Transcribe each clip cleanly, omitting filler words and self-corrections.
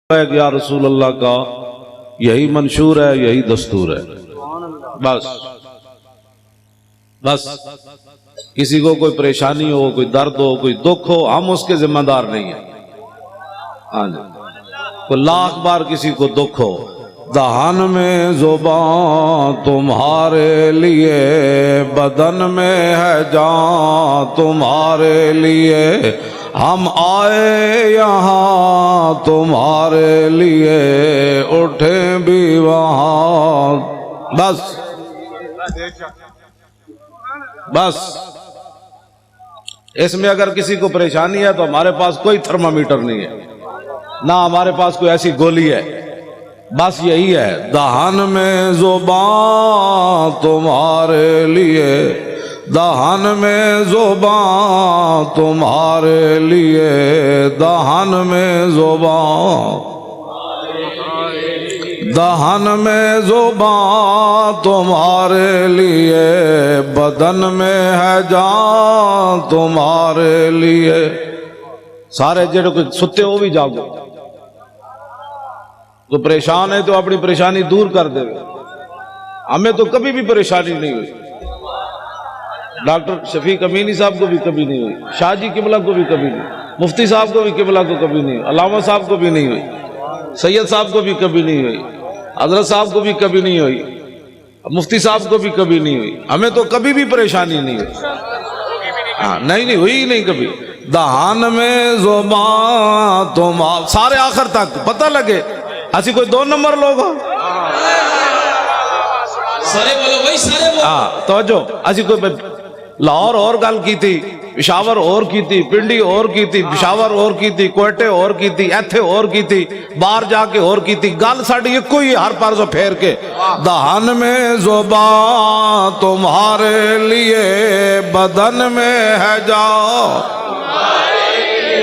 ہے کہ یا رسول اللہ کا یہی منشور ہے، یہی دستور ہے. بس بس کسی کو کوئی پریشانی ہو، کوئی درد ہو، کوئی دکھ ہو، ہم اس کے ذمہ دار نہیں ہیں. ہاں جی، کوئی لاکھ بار کسی کو دکھ ہو، دہان میں زبان تمہارے لیے، بدن میں ہے جان تمہارے لیے، ہم آئے یہاں تمہارے لیے، اٹھیں بھی وہاں. بس بس اس میں اگر کسی کو پریشانی ہے تو ہمارے پاس کوئی تھرمامیٹر نہیں ہے، نہ ہمارے پاس کوئی ایسی گولی ہے. بس یہی ہے، دہان میں زبان تمہارے لیے، دہان میں زبان تمہارے لیے، دہان میں زبان، دہان میں زبان تمہارے لیے، بدن میں ہے جان تمہارے لیے. سارے جڑے کوئی ستے ہو بھی جاگو، تو پریشان ہے تو اپنی پریشانی دور کر دے. ہمیں تو کبھی بھی پریشانی نہیں ہوئی، ڈاکٹر شفیق امینی صاحب کو بھی کبھی نہیں ہوئی، شاہ جی قبلہ کو بھی کبھی نہیں، مفتی صاحب کو بھی قبلہ کو کبھی نہیں ہوئی، علامہ صاحب کو بھی نہیں ہوئی، سید صاحب کو بھی کبھی نہیں ہوئی، حضرت صاحب کو بھی کبھی نہیں ہوئی، مفتی صاحب کو بھی کبھی نہیں ہوئی. ہمیں تو کبھی بھی پریشانی نہیں ہوئی. ہاں نہیں ہوئی ہی نہیں کبھی. دہان میں زبان تم سارے آخر تک پتہ لگے ایسی کوئی دو نمبر لوگ ہو. سارے بولو بھائی، سارے بولو. ہاں توجہ، ایسی کوئی لاہور اور گل کی تھی، پشاور اور کی تھی، پنڈی اور کی تھی، پشاور اور کی تھی، کوئٹے اور کی تھی، ایتھے اور کی تھی، باہر جا کے اور کی تھی. گل ساڑی ایک کوئی ہر پار سے پھیر کے، دہان میں زبان تمہارے لیے، بدن میں ہے جان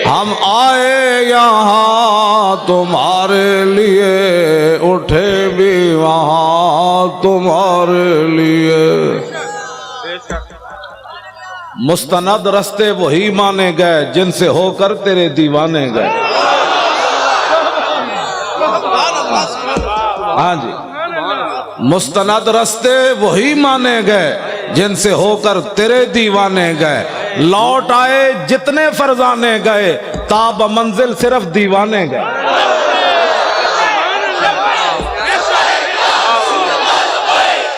ہم آئے یہاں تمہارے لیے، اٹھے بھی وہاں تمہارے لیے. مستند رستے وہی مانے گئے جن سے ہو کر تیرے دیوانے گئے. ہاں جی، مستند رستے وہی مانے گئے جن سے ہو کر تیرے دیوانے گئے، لوٹ آئے جتنے فرزانے گئے، تاب منزل صرف دیوانے گئے.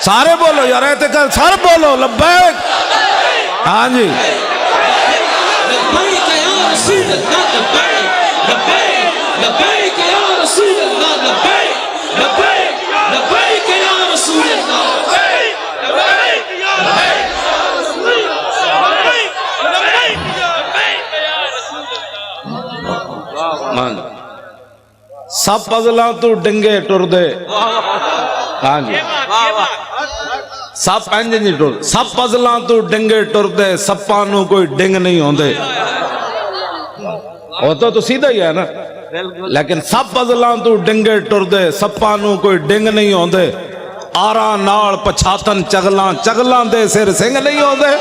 سارے بولو یار، رہتے کر سارے بولو لبیک. ہاں جی، لبیک یا رسول اللہ، لبیک لبیک لبیک یا رسول اللہ، لبیک لبیک لبیک یا رسول اللہ، لبیک لبیک لبیک یا رسول اللہ، لبیک لبیک لبیک یا رسول اللہ. سب پزلاں تو ڈنگے ٹر دے. ہاں جی، سب پینجے نہیں ٹر، سب پزلاں تو ڈنگے ٹر دے، سپانوں کوئی ڈنگ نہیں ہوندے. ہوتا تو سیدھا ہی ہے نا، لیکن سب پزلاں تو ڈنگے ٹر دے، سپانوں کوئی ڈنگ نہیں ہوندے. آراں نال پچھاتن چگلاں، چگلاں دے سر سنگ نہیں ہوندے.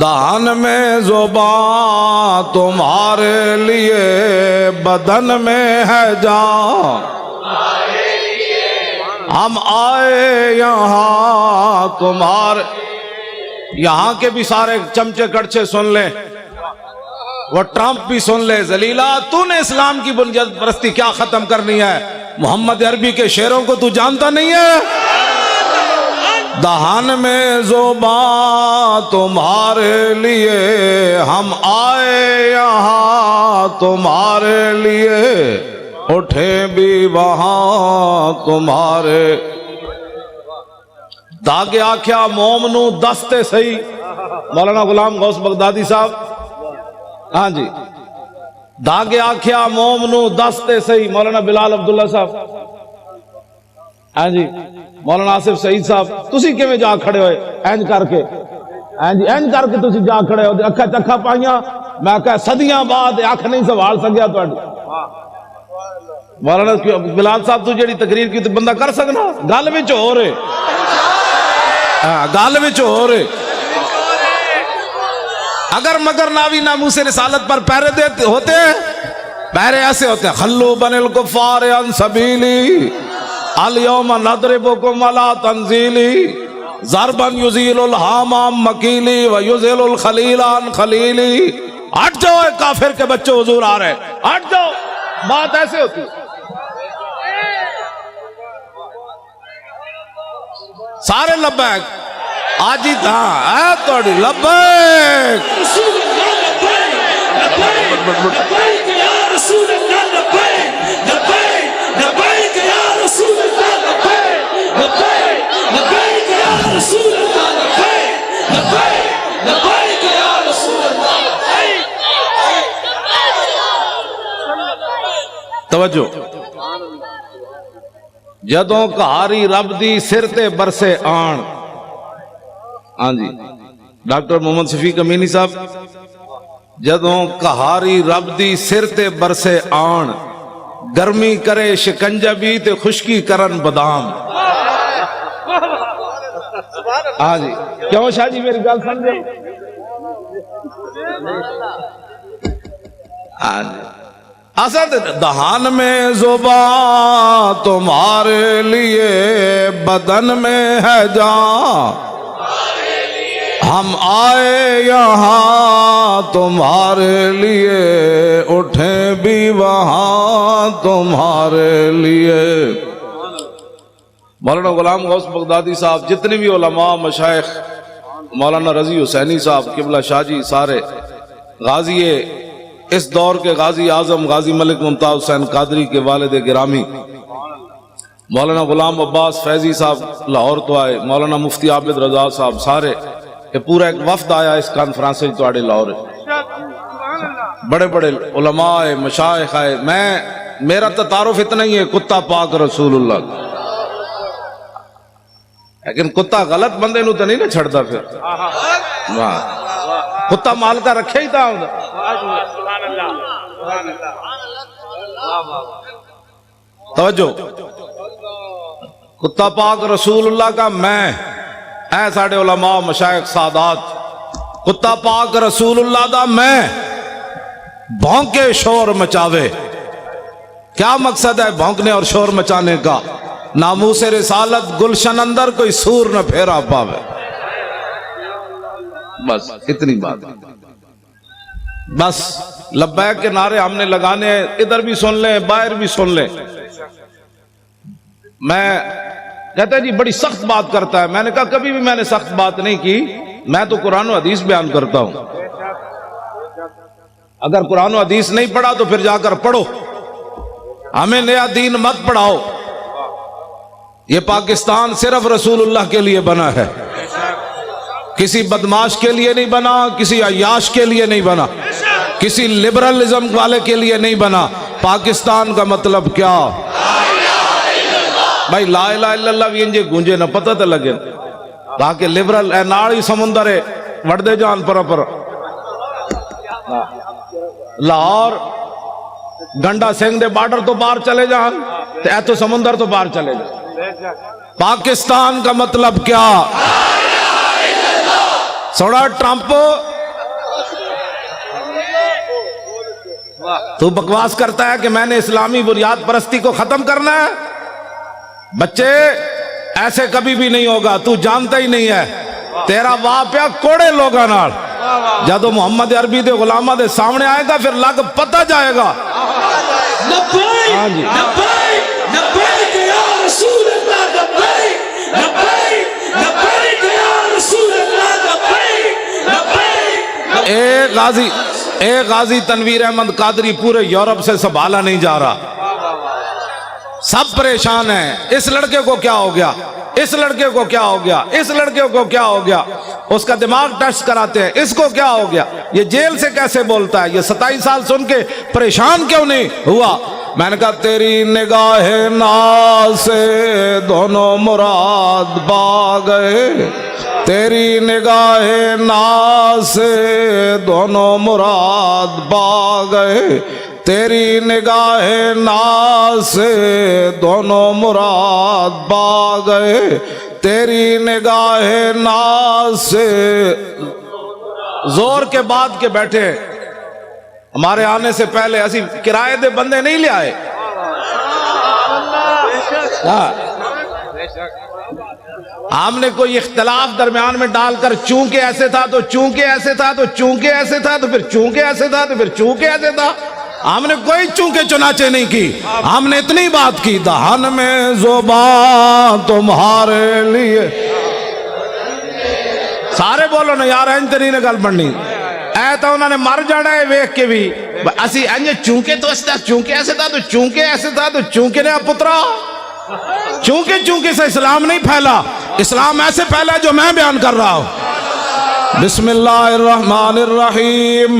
دہان میں زبان تمہارے لیے، بدن میں ہے جان ہم آئے یہاں تمہارے. یہاں کے بھی سارے چمچے کڑچے سن لیں، وہ ٹرمپ بھی سن لے. ذلیلہ، تو نے اسلام کی بنیاد پرستی کیا ختم کرنی ہے؟ محمد عربی کے شعروں کو تو جانتا نہیں ہے؟ دہان میں زبان تمہارے لیے، ہم آئے یہاں تمہارے لیے، اٹھے بھی وہاں تمہارے. داغے آکھیا مومنو دستے سہی، مولانا غلام غوث بغدادی صاحب. ہاں جی، داغے آکھیا مومنو دستے سہی، مولانا بلال عبداللہ صاحب. ہاں جی، مولانا آصف سعید صاحب. تسی کیویں جا کھڑے ہوئے اینج کر کے؟ ہاں جی، اینج کر کے تسی جا کھڑے ہو، اکھا چکھا پائیاں. میں کہا صدیاں بعد اکھ نہیں سوال سکیا تہاڈی. مولانا بلال صاحب تو جڑی تقریر کی تو بندہ کر سکنا، گل وچ ہو رہے. ہاں گل وچ ہو رہے. اگر مگر ناوی ناموس رسالت پر پہرے دیتے ہوتے ہیں، پہرے ایسے ہوتے ہیں، خلو بن الکفار عن سبیلی الیوم نضربکم علی تنزیلی ضربا یزیل الحام عن مکیلی ویزیل الخلیل عن خلیلی. ہٹ جاؤ اے کافر کے بچے، حضور آ رہے ہیں، ہٹ جاؤ. بات ایسے ہوتی ہے. سارے لبیک آج ہی تھا اے توڑی لبیک. رسول اللہ لبیک لبیک یا رسول اللہ لبیک لبیک لبیک یا رسول اللہ لبیک لبیک لبیک یا رسول اللہ لبیک لبیک لبیک یا رسول اللہ. توجہ. جدوں کہاری رب دی سر تے برسے آن. ہاں جی ڈاکٹر محمد شفیق امینی صاحب، جدوں کہاری رب دی سر تے برسے آن، گرمی کرے شکنجہ بھی تے خشکی کرن بادام. ہاں جی کیوں شاہ جی میری گل سمجھے؟ ہاں جی اسد دہان میں زبان تمہارے لیے بدن میں ہے جان، ہم آئے یہاں تمہارے لیے اٹھیں بھی وہاں تمہارے لیے. مولانا غلام غوث بغدادی صاحب، جتنے بھی علماء مشائخ، مولانا رضی حسینی صاحب قبلہ شاہ جی، سارے غازی اس دور کے غازی اعظم غازی ملک ممتاز حسین قادری کے والد گرامی مولانا غلام عباس فیضی صاحب لاہور تو آئے، مولانا مفتی عابد رضا صاحب، سارے کہ پورا ایک وفد آیا اس کانفرنس تو آڑے لاہور. بڑے بڑے علماء مشائخ آئے. میرا تعارف اتنا ہی ہے کتا پاک رسول اللہ، لیکن کتا غلط بندے نو تو نہیں نہ چھڑتا. پھر کتا مال کا رکھے ہی تھا. توجہ. کتا پاک رسول اللہ کا میں، اے ساڑھے علماء مشائخ سادات، کتا پاک رسول اللہ دا میں بھونکے شور مچاوے. کیا مقصد ہے بھونکنے اور شور مچانے کا؟ ناموس رسالت گلشن اندر کوئی سور نہ پھیرا پاوے. بس اتنی بات. بس لبیک کے نعرے ہم نے لگانے ہیں، ادھر بھی سن لیں باہر بھی سن لیں. میں کہتا ہے جی بڑی سخت بات کرتا ہے. میں نے کہا کبھی بھی میں نے سخت بات نہیں کی، میں تو قرآن و حدیث بیان کرتا ہوں. اگر قرآن و حدیث نہیں پڑھا تو پھر جا کر پڑھو، ہمیں نیا دین مت پڑھاؤ. یہ پاکستان صرف رسول اللہ کے لیے بنا ہے، کسی بدماش کے لیے نہیں بنا، کسی عیاش کے لیے نہیں بنا، کسی لبرلزم والے کے لیے نہیں بنا. پاکستان کا مطلب کیا؟ بھائی لا الہ الا اللہ بھی انجے گونجے نہ پتہ تے لگے تاکہ لبرل اے ناڑی سمندر ہے وڑ دے جان پر لاہور گنڈا سنگھ دے بارڈر تو باہر چلے جان تے اے تو سمندر تو باہر چلے جان. پاکستان کا مطلب کیا؟ سوڑا ٹرمپ تو بکواس کرتا ہے کہ میں نے اسلامی بنیاد پرستی کو ختم کرنا ہے. بچے ایسے کبھی بھی نہیں ہوگا، تو جانتا ہی نہیں ہے. تیرا واپیا کوڑے لوگاں نال جدو محمد عربی دے غلامہ دے سامنے آئے گا پھر لگ پتہ جائے گا. لبیک لبیک لبیک یا رسول اللہ لبیک لبیک لبیک یا رسول اللہ لبیک لبیک. ایک غازی تنویر احمد قادری پورے یورپ سے سنبھالا نہیں جا رہا، سب پریشان ہیں. اس لڑکے کو کیا ہو گیا، اس لڑکے کو کیا ہو گیا، اس لڑکے کو کیا ہو گیا. اس کا دماغ ٹیسٹ کراتے ہیں، اس کو کیا ہو گیا، یہ جیل سے کیسے بولتا ہے، یہ 27 سال سن کے پریشان کیوں نہیں ہوا. میں نے کہا تیری نگاہ ناز سے دونوں مراد پا گئے، تیری نگاہ ناز سے دونوں مراد پا گئے، تیری نگاہ ناز سے دونوں مراد پا گئے، تیری نگاہ ناز سے زور کے بعد کے بیٹھے ہمارے آنے سے پہلے اسی کرائے دے بندے نہیں لے آئے. ہم نے کوئی اختلاف درمیان میں ڈال کر چونکہ ایسے تھا تو چونکہ ایسے تھا تو چونکہ ایسے تھا تو پھر چونکہ ایسے تھا تو پھر چونکہ ایسے تھا. ہم نے کوئی چونکہ چنانچہ نہیں کی. ہم نے اتنی بات کی دہن میں زبان تمہارے لیے. سارے بولو نا یار انج نہیں گل بننی. اے تو انہوں نے مر جانا ہے ویکھ کے بھی. اسی انج چونکہ تو ایسے تھا چونکہ ایسے تھا تو چونکہ ایسے تھا تو چونکہ نے پترا. چونکہ سے اسلام نہیں پھیلا. اسلام ایسے پھیلا جو میں بیان کر رہا ہوں. بسم اللہ الرحمن الرحیم.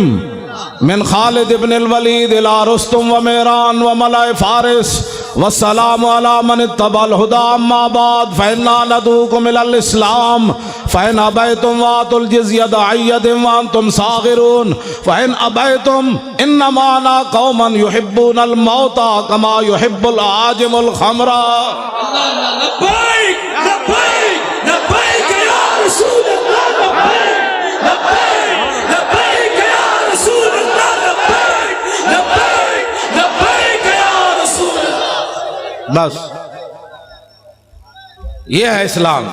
من خالد ابن الولید الى رستم و میران و ملائ فارس والسلام علی من اتبع الہدی. اما بعد فإنا ندعوکم الی الاسلام فإن ابیتم وآتوا الجزیۃ عن ید وانتم صاغرون فإن ابیتم انما انا قوما يحبون الموت كما يحب العاجم الخمر. لبیک لبیک لبیک یا رسول اللہ. لبیک لبیک لبیک یا رسول اللہ. لبیک لبیک لبیک یا رسول اللہ. بس یہ ہے اسلام.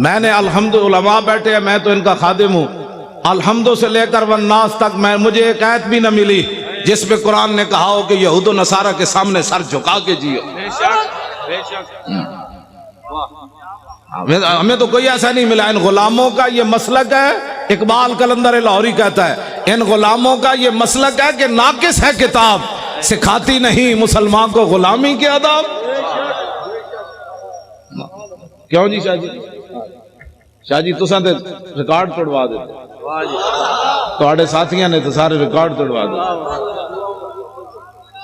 میں نے الحمد علماء بیٹھے ہیں, میں تو ان کا خادم ہوں. الحمد سے لے کر والناس تک مجھے ایک آیت بھی نہ ملی جس پہ قرآن نے کہا ہو کہ یہود و نصارہ کے سامنے سر جھکا کے جیو. ہمیں تو کوئی ایسا نہیں ملا. ان غلاموں کا یہ مسلک ہے, اقبال قلندر لاہوری کہتا ہے, ان غلاموں کا یہ مسلک ہے کہ ناقص ہے کتاب, سکھاتی نہیں مسلمان کو غلامی کے آداب. کیوں جی شاہ جی؟ شاہ جی تساں تے ریکارڈ توڑوا دیتے, تواڈے ساتھیاں نے تو سارے ریکارڈ توڑوا دیتے.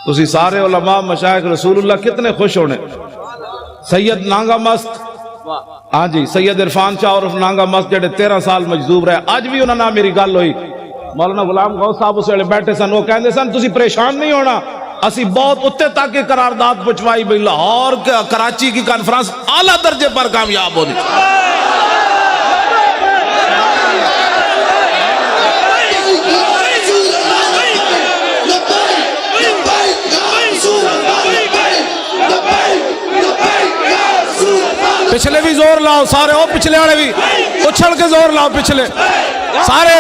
تسی سارے علماء مشائخ رسول اللہ کتنے خوش ہونے. سید نانگا مست, ہاں جی, سید عرفان شاہ عرف نانگا مست جڑے 13 سال مجذوب رہے, اج بھی انہاں نال میری گل ہوئی. مولانا غلام غوث صاحب اس ویلے بیٹھے سن, وہ کہندے سن تسی پریشان نہیں ہونا, اسی بہت اتنے تک کی قرارداد پہنچوائی بھئی لاہور کراچی کی کانفرنس اعلیٰ درجے پر کامیاب ہونی. پچھلے بھی زور لاؤ سارے, او پچھلے والے بھی اچھل کے زور لاؤ, پچھلے سارے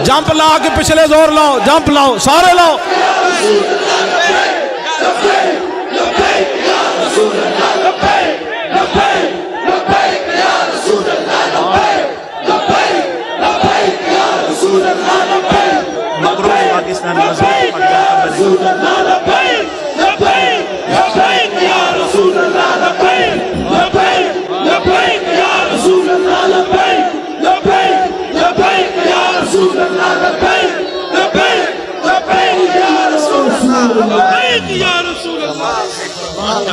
جمپ لا کے پچھلے زور لاؤ, جمپ لاؤ سارے لاؤ.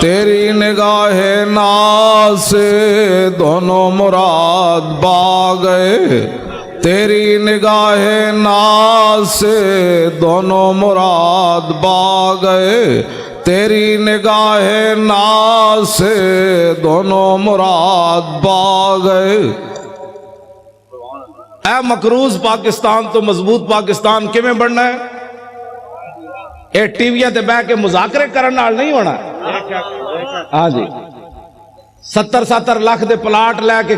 تیری نگاہ ناز سے دونوں مراد با گئے, تیری نگاہ ناز سے دونوں مراد با گئے, تیری نگاہ ناز سے دونوں مراد با گئے. اے مقروض پاکستان تو مضبوط پاکستان کیویں بننا ہے؟ اے ٹی ویاں تے بیٹھ کے مذاکرے کرن نال نہیں ہونا. ہاں جی, 70 لاکھ دے پلاٹ لے کے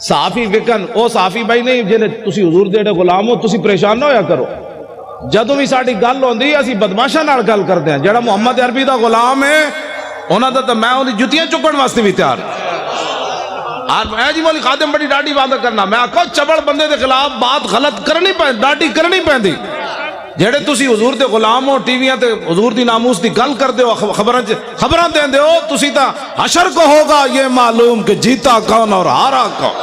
صحافی وکن, او صحافی بھائی نہیں جنہیں تسی حضور دے غلام ہو, تسی پریشان نہ ہویا کرو. جدوں بھی ساڈی گل ہوندی اسی بدماشاں نال گل کردے ہیں. جڑا محمد عربی دا غلام ہے انہاں دا تے میں اودی جُتیاں چکن واسطے بھی تیار. میں جی مولی خادم بڑی ڈاڈی بات کرنا, میں آکھو چبڑ بندے دے خلاف بات غلط کرنی پہ ڈاڈی کرنی پیندی. جڑے تسی حضور دے غلام ہو, ٹی ویاں تے حضور دی ناموس دی گل کردے ہو, خبراں دیندے ہو, تسی تا حشر کو ہوگا یہ معلوم کہ جیتا کون اور ہارا کون.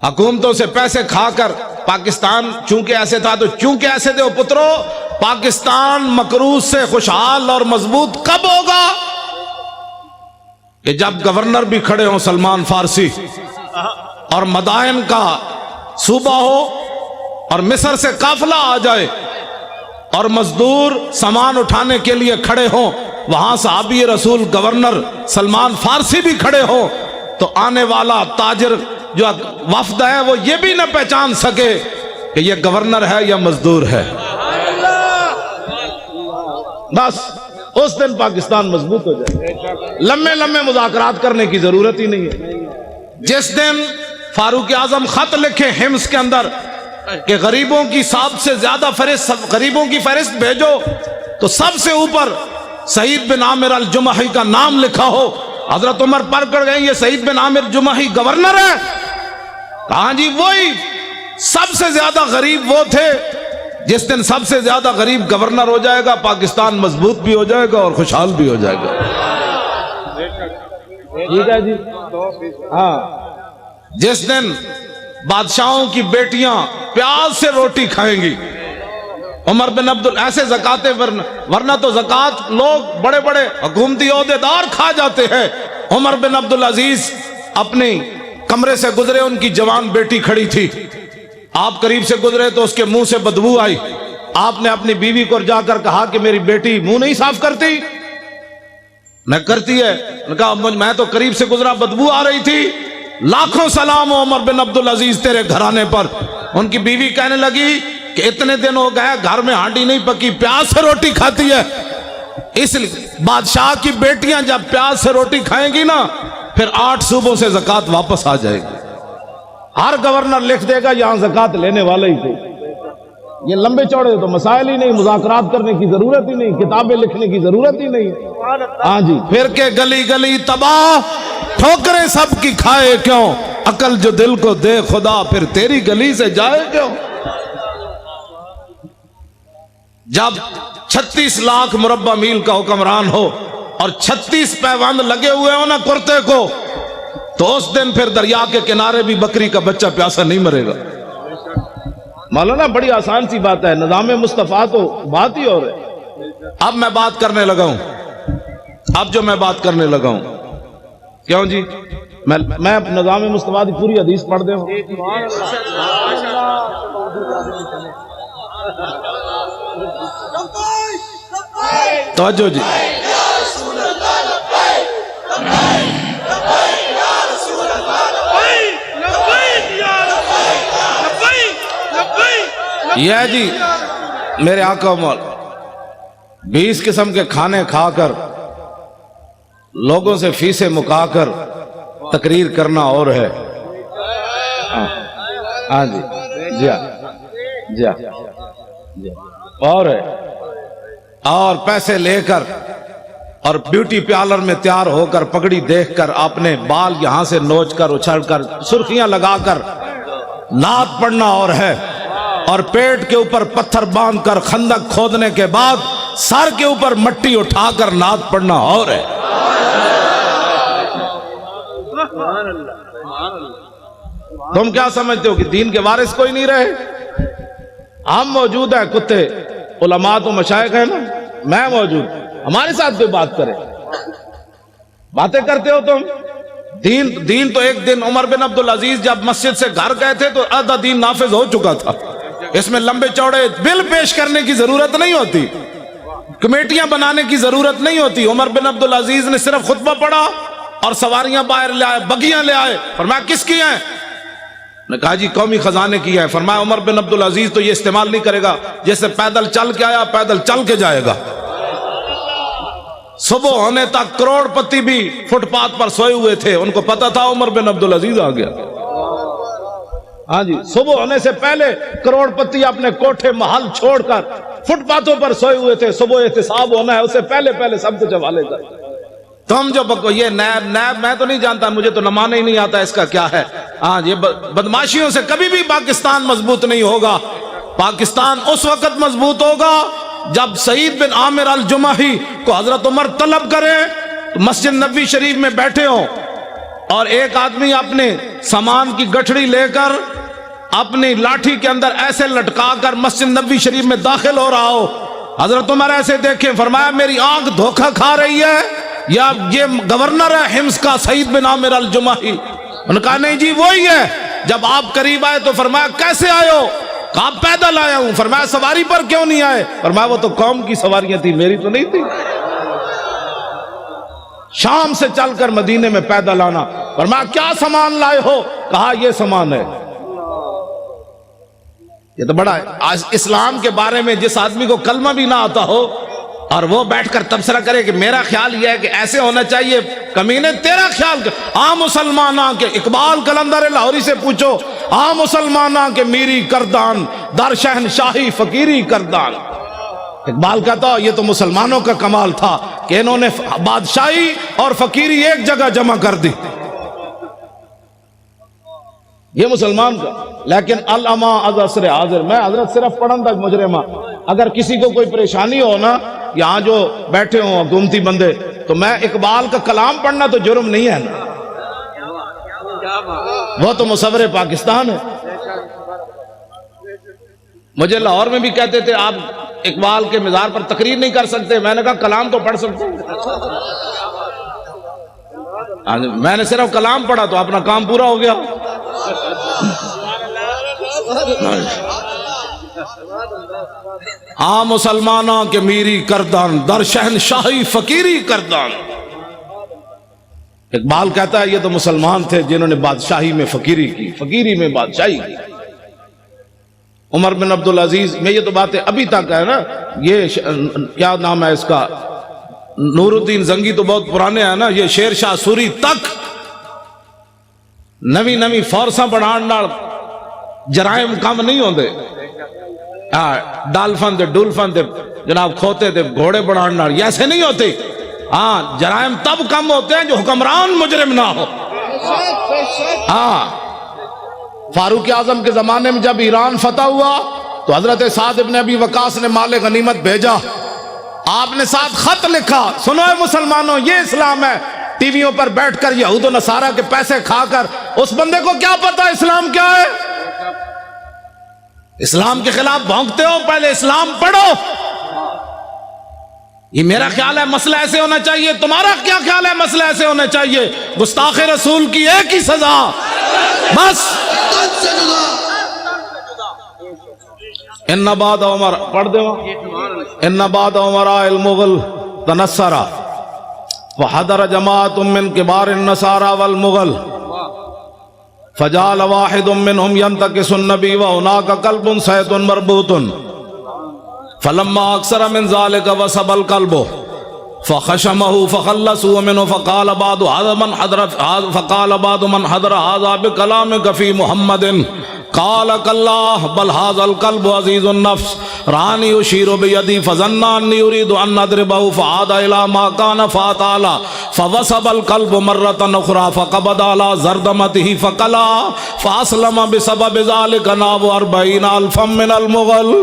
حکومتوں سے پیسے کھا کر پاکستان چونکہ ایسے تھا تو چونکہ ایسے دے پترو, پاکستان مقروض سے خوشحال اور مضبوط کب ہوگا؟ کہ جب گورنر بھی کھڑے ہوں سلمان فارسی, اور مدائن کا صوبہ ہو, اور مصر سے قافلہ آ جائے, اور مزدور سامان اٹھانے کے لیے کھڑے ہوں, وہاں صحابی رسول گورنر سلمان فارسی بھی کھڑے ہو تو آنے والا تاجر جو وفد ہے وہ یہ بھی نہ پہچان سکے کہ یہ گورنر ہے یا مزدور ہے. بس اس دن پاکستان مضبوط ہو جائے. لمبے لمبے مذاکرات کرنے کی ضرورت ہی نہیں ہے. جس دن فاروق اعظم خط لکھے حمص کے اندر کہ غریبوں کی سب سے زیادہ غریبوں کی فہرست بھیجو تو سب سے اوپر سعید بن عامر الجمحی کا نام لکھا ہو. حضرت عمر پر کر گئے یہ سعید بن عامر جمحی گورنر ہے. کہاں جی وہی سب سے زیادہ غریب وہ تھے. جس دن سب سے زیادہ غریب گورنر ہو جائے گا پاکستان مضبوط بھی ہو جائے گا اور خوشحال بھی ہو جائے گا. ٹھیک ہے جی. ہاں جس دن بادشاہوں کی بیٹیاں پیاز سے روٹی کھائیں گی عمر بن ایسے زکاتیں ورنہ تو زکات لوگ بڑے بڑے حکومتی عہدیدار کھا جاتے ہیں. عمر بن عبدالعزیز اپنے کمرے سے گزرے ان کی جوان بیٹی کھڑی تھی. آپ قریب سے گزرے تو اس کے منہ سے بدبو آئی. آپ نے اپنی بیوی کو جا کر کہا کہ میری بیٹی منہ نہیں صاف کرتی. نہ کرتی ہے. کہا میں تو قریب سے گزرا بدبو آ رہی تھی. لاکھوں سلام ہو عمر بن عبدالعزیز تیرے گھرانے پر. ان کی بیوی کہنے لگی کہ اتنے دن ہو گئے گھر میں ہانڈی نہیں پکی پیاز سے روٹی کھاتی ہے. اس بادشاہ کی بیٹیاں جب پیاز سے روٹی کھائیں گی نا پھر 8 صوبوں سے زکات واپس آ جائے گی. ہر گورنر لکھ دے گا یہاں زکات لینے والے ہی تھے. یہ لمبے چوڑے تو مسائل ہی نہیں. مذاکرات کرنے کی ضرورت ہی نہیں. کتابیں لکھنے کی ضرورت ہی نہیں. ہاں جی. پھر کے گلی گلی تباہ ٹھوکریں سب کی کھائے کیوں عقل جو دل کو دے خدا پھر تیری گلی سے جائے کیوں. جب 36 لاکھ مربع میل کا حکمران ہو اور 36 پیوند لگے ہوئے ہو نا کرتے کو تو اس دن پھر دریا کے کنارے بھی بکری کا بچہ پیاسا نہیں مرے گا. مولانا بڑی آسان سی بات ہے. نظام مصطفیٰ تو بات ہی اور ہے. اب میں بات کرنے لگا ہوں. اب جو میں بات کرنے لگا ہوں کیوں جی میں نظام مصطفیٰ کی پوری حدیث پڑھ دے ہوں. توجہ جی. یہ جی میرے آقا مولا 20 قسم کے کھانے کھا کر لوگوں سے فیسیں مکا کر تقریر کرنا اور ہے. ہاں جی جی جی جی اور ہے. اور پیسے لے کر اور بیوٹی پارلر میں تیار ہو کر پگڑی دیکھ کر اپنے بال یہاں سے نوچ کر اچھل کر سرخیاں لگا کر نعت پڑھنا اور ہے. اور پیٹ کے اوپر پتھر باندھ کر خندق کھودنے کے بعد سر کے اوپر مٹی اٹھا کر نعت پڑھنا اور ہے. تم کیا سمجھتے ہو کہ دین کے وارث کوئی نہیں رہے؟ ہم موجود ہیں. کتے علماء تو مشائخ ہیں نا. میں موجود. ہمارے ساتھ کوئی بات کرے. باتیں کرتے ہو تم. دین تو ایک دن عمر بن عبدالعزیز جب مسجد سے گھر گئے تھے تو آدھا دین نافذ ہو چکا تھا. اس میں لمبے چوڑے بل پیش کرنے کی ضرورت نہیں ہوتی. کمیٹیاں بنانے کی ضرورت نہیں ہوتی. عمر بن عبدالعزیز نے صرف خطبہ پڑھا اور سواریاں باہر لے آئے, بگیاں لے آئے. فرمایا کس کی ہیں؟ نے کہا جی قومی خزانے کی ہے. فرمایا عمر بن عبدالعزیز تو یہ استعمال نہیں کرے گا. جیسے پیدل چل کے آیا پیدل چل کے جائے گا. صبح ہونے تک کروڑ پتی بھی فٹ پاتھ پر سوئے ہوئے تھے. ان کو پتا تھا عمر بن عبدالعزیز آ گیا. ہاں جی صبح ہونے سے پہلے کروڑ پتی اپنے کوٹھے محل چھوڑ کر فٹ پاتھوں پر سوئے ہوئے تھے. صبح احتساب ہونا ہے اسے پہلے سب کچھ حوالے کر. تم جو بکو یہ نیب میں تو نہیں جانتا. مجھے تو نمانا ہی نہیں آتا اس کا کیا ہے. ہاں یہ بدماشیوں سے کبھی بھی پاکستان مضبوط نہیں ہوگا. پاکستان اس وقت مضبوط ہوگا جب سعید بن عامر الجمحی کو حضرت عمر طلب کرے تو مسجد نبوی شریف میں بیٹھے ہوں اور ایک آدمی اپنے سامان کی گٹھڑی لے کر اپنی لاٹھی کے اندر ایسے لٹکا کر مسجد نبوی شریف میں داخل ہو رہا ہو. حضرت عمر ایسے دیکھیں. فرمایا میری آنکھ دھوکہ کھا رہی ہے یا یہ گورنر ہے حمص کا سعید بن عامر الجمحی؟ انہوں نے کہا نہیں جی وہی ہے. جب آپ قریب آئے تو فرمایا کیسے آئے ہو؟ کہا پیدل آیا ہوں. فرمایا سواری پر کیوں نہیں آئے؟ فرمایا وہ تو قوم کی سواریاں تھی میری تو نہیں تھی. شام سے چل کر مدینے میں پیدل آنا. فرمایا کیا سامان لائے ہو؟ کہا یہ سامان ہے. یہ تو بڑا ہے. آج اسلام کے بارے میں جس آدمی کو کلمہ بھی نہ آتا ہو اور وہ بیٹھ کر تبصرہ کرے کہ میرا خیال یہ ہے کہ ایسے ہونا چاہیے، کمینے تیرا خیال کر. مسلماناں کے اقبال قلندر لاہوری سے پوچھو، مسلماناں کے میری کردان در شہنشاہی فقیری کردان. اقبال کہتا یہ تو مسلمانوں کا کمال تھا کہ انہوں نے بادشاہی اور فقیری ایک جگہ جمع کر دی. یہ مسلمان کا. لیکن الما از عصر حاضر، میں حضرت صرف پڑھن تک مجرمہ. اگر کسی کو کوئی پریشانی ہو نا، یہاں جو بیٹھے ہوں حکومتی بندے، تو میں اقبال کا کلام پڑھنا تو جرم نہیں ہے نا، وہ تو مصور پاکستان ہے. مجھے لاہور میں بھی کہتے تھے آپ اقبال کے مزار پر تقریر نہیں کر سکتے. میں نے کہا کلام تو پڑھ سکتے ہیں. میں نے صرف کلام پڑھا تو اپنا کام پورا ہو گیا. مسلمانوں کے میری کردان در شہنشاہی فقیری کردان. اقبال کہتا ہے یہ تو مسلمان تھے جنہوں نے بادشاہی میں فقیری کی، فقیری میں بادشاہی کی. عمر بن عبدالعزیز میں یہ تو باتیں ابھی تک ہے نا. یہ کیا نام ہے اس کا، نور الدین زنگی تو بہت پرانے ہیں نا. یہ شیر شاہ سوری تک نوی نوی فورساں بڑھان نال جرائم کم نہیں ہوندے. ڈالفن دے ڈولفن دے جناب کھوتے دے گھوڑے بڑھان نال یہ ایسے نہیں ہوتے. جرائم تب کم ہوتے ہیں جو حکمران مجرم نہ ہو. فاروق اعظم کے زمانے میں جب ایران فتح ہوا تو حضرت سعد ابن ابی وقاص نے مال غنیمت بھیجا. آپ نے ساتھ خط لکھا، سنو اے مسلمانوں یہ اسلام ہے. ٹی ویوں پر بیٹھ کر یہود و نصارہ کے پیسے کھا کر اس بندے کو کیا پتا اسلام کیا ہے؟ اسلام کے خلاف بھونکتے ہو، پہلے اسلام پڑھو. یہ میرا خیال ہے مسئلہ ایسے ہونا چاہیے. تمہارا کیا خیال ہے مسئلہ ایسے ہونا چاہیے؟ گستاخ رسول کی ایک ہی سزا بس. ان بعد عمر پڑھ دے ان بعد عمراء المغل تنصرا وحضر جماعت من کبار النصارى والمغل فجعل واحد منهم ينتكس النبي وهناك قلب صيد مربوط فلما اكثر من ذلك وسب القلب فخشمه فخلصوا منه فقال بعض من حضر هذا بكلامك في محمد قال كالله بل هذا القلب عزيز النفس راني يشير بيدي فظن اني اريد ان اضربه فعاد الى ما كان فاتعالى فوسب القلب مرة اخرى فقبض على زردمته فقلا فاسلم بسبب ذلك ناب 40,000 من المغل.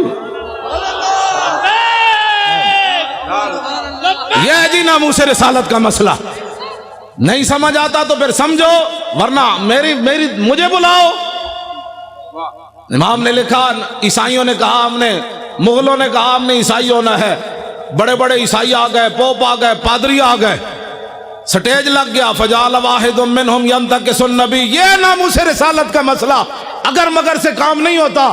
یہ جی ناموس رسالت کا مسئلہ نہیں سمجھ آتا تو پھر سمجھو، ورنہ مجھے بلاؤ. امام نے لکھا عیسائیوں نے کہا ہم نے، مغلوں نے کہا ہم نے عیسائی ہونا ہے. بڑے بڑے عیسائی آ گئے، پوپ آ گئے، پادری آ گئے، سٹیج لگ گیا. فجعل واحد منهم ينتكس النبي. یہ ناموس رسالت کا مسئلہ اگر مگر سے کام نہیں ہوتا.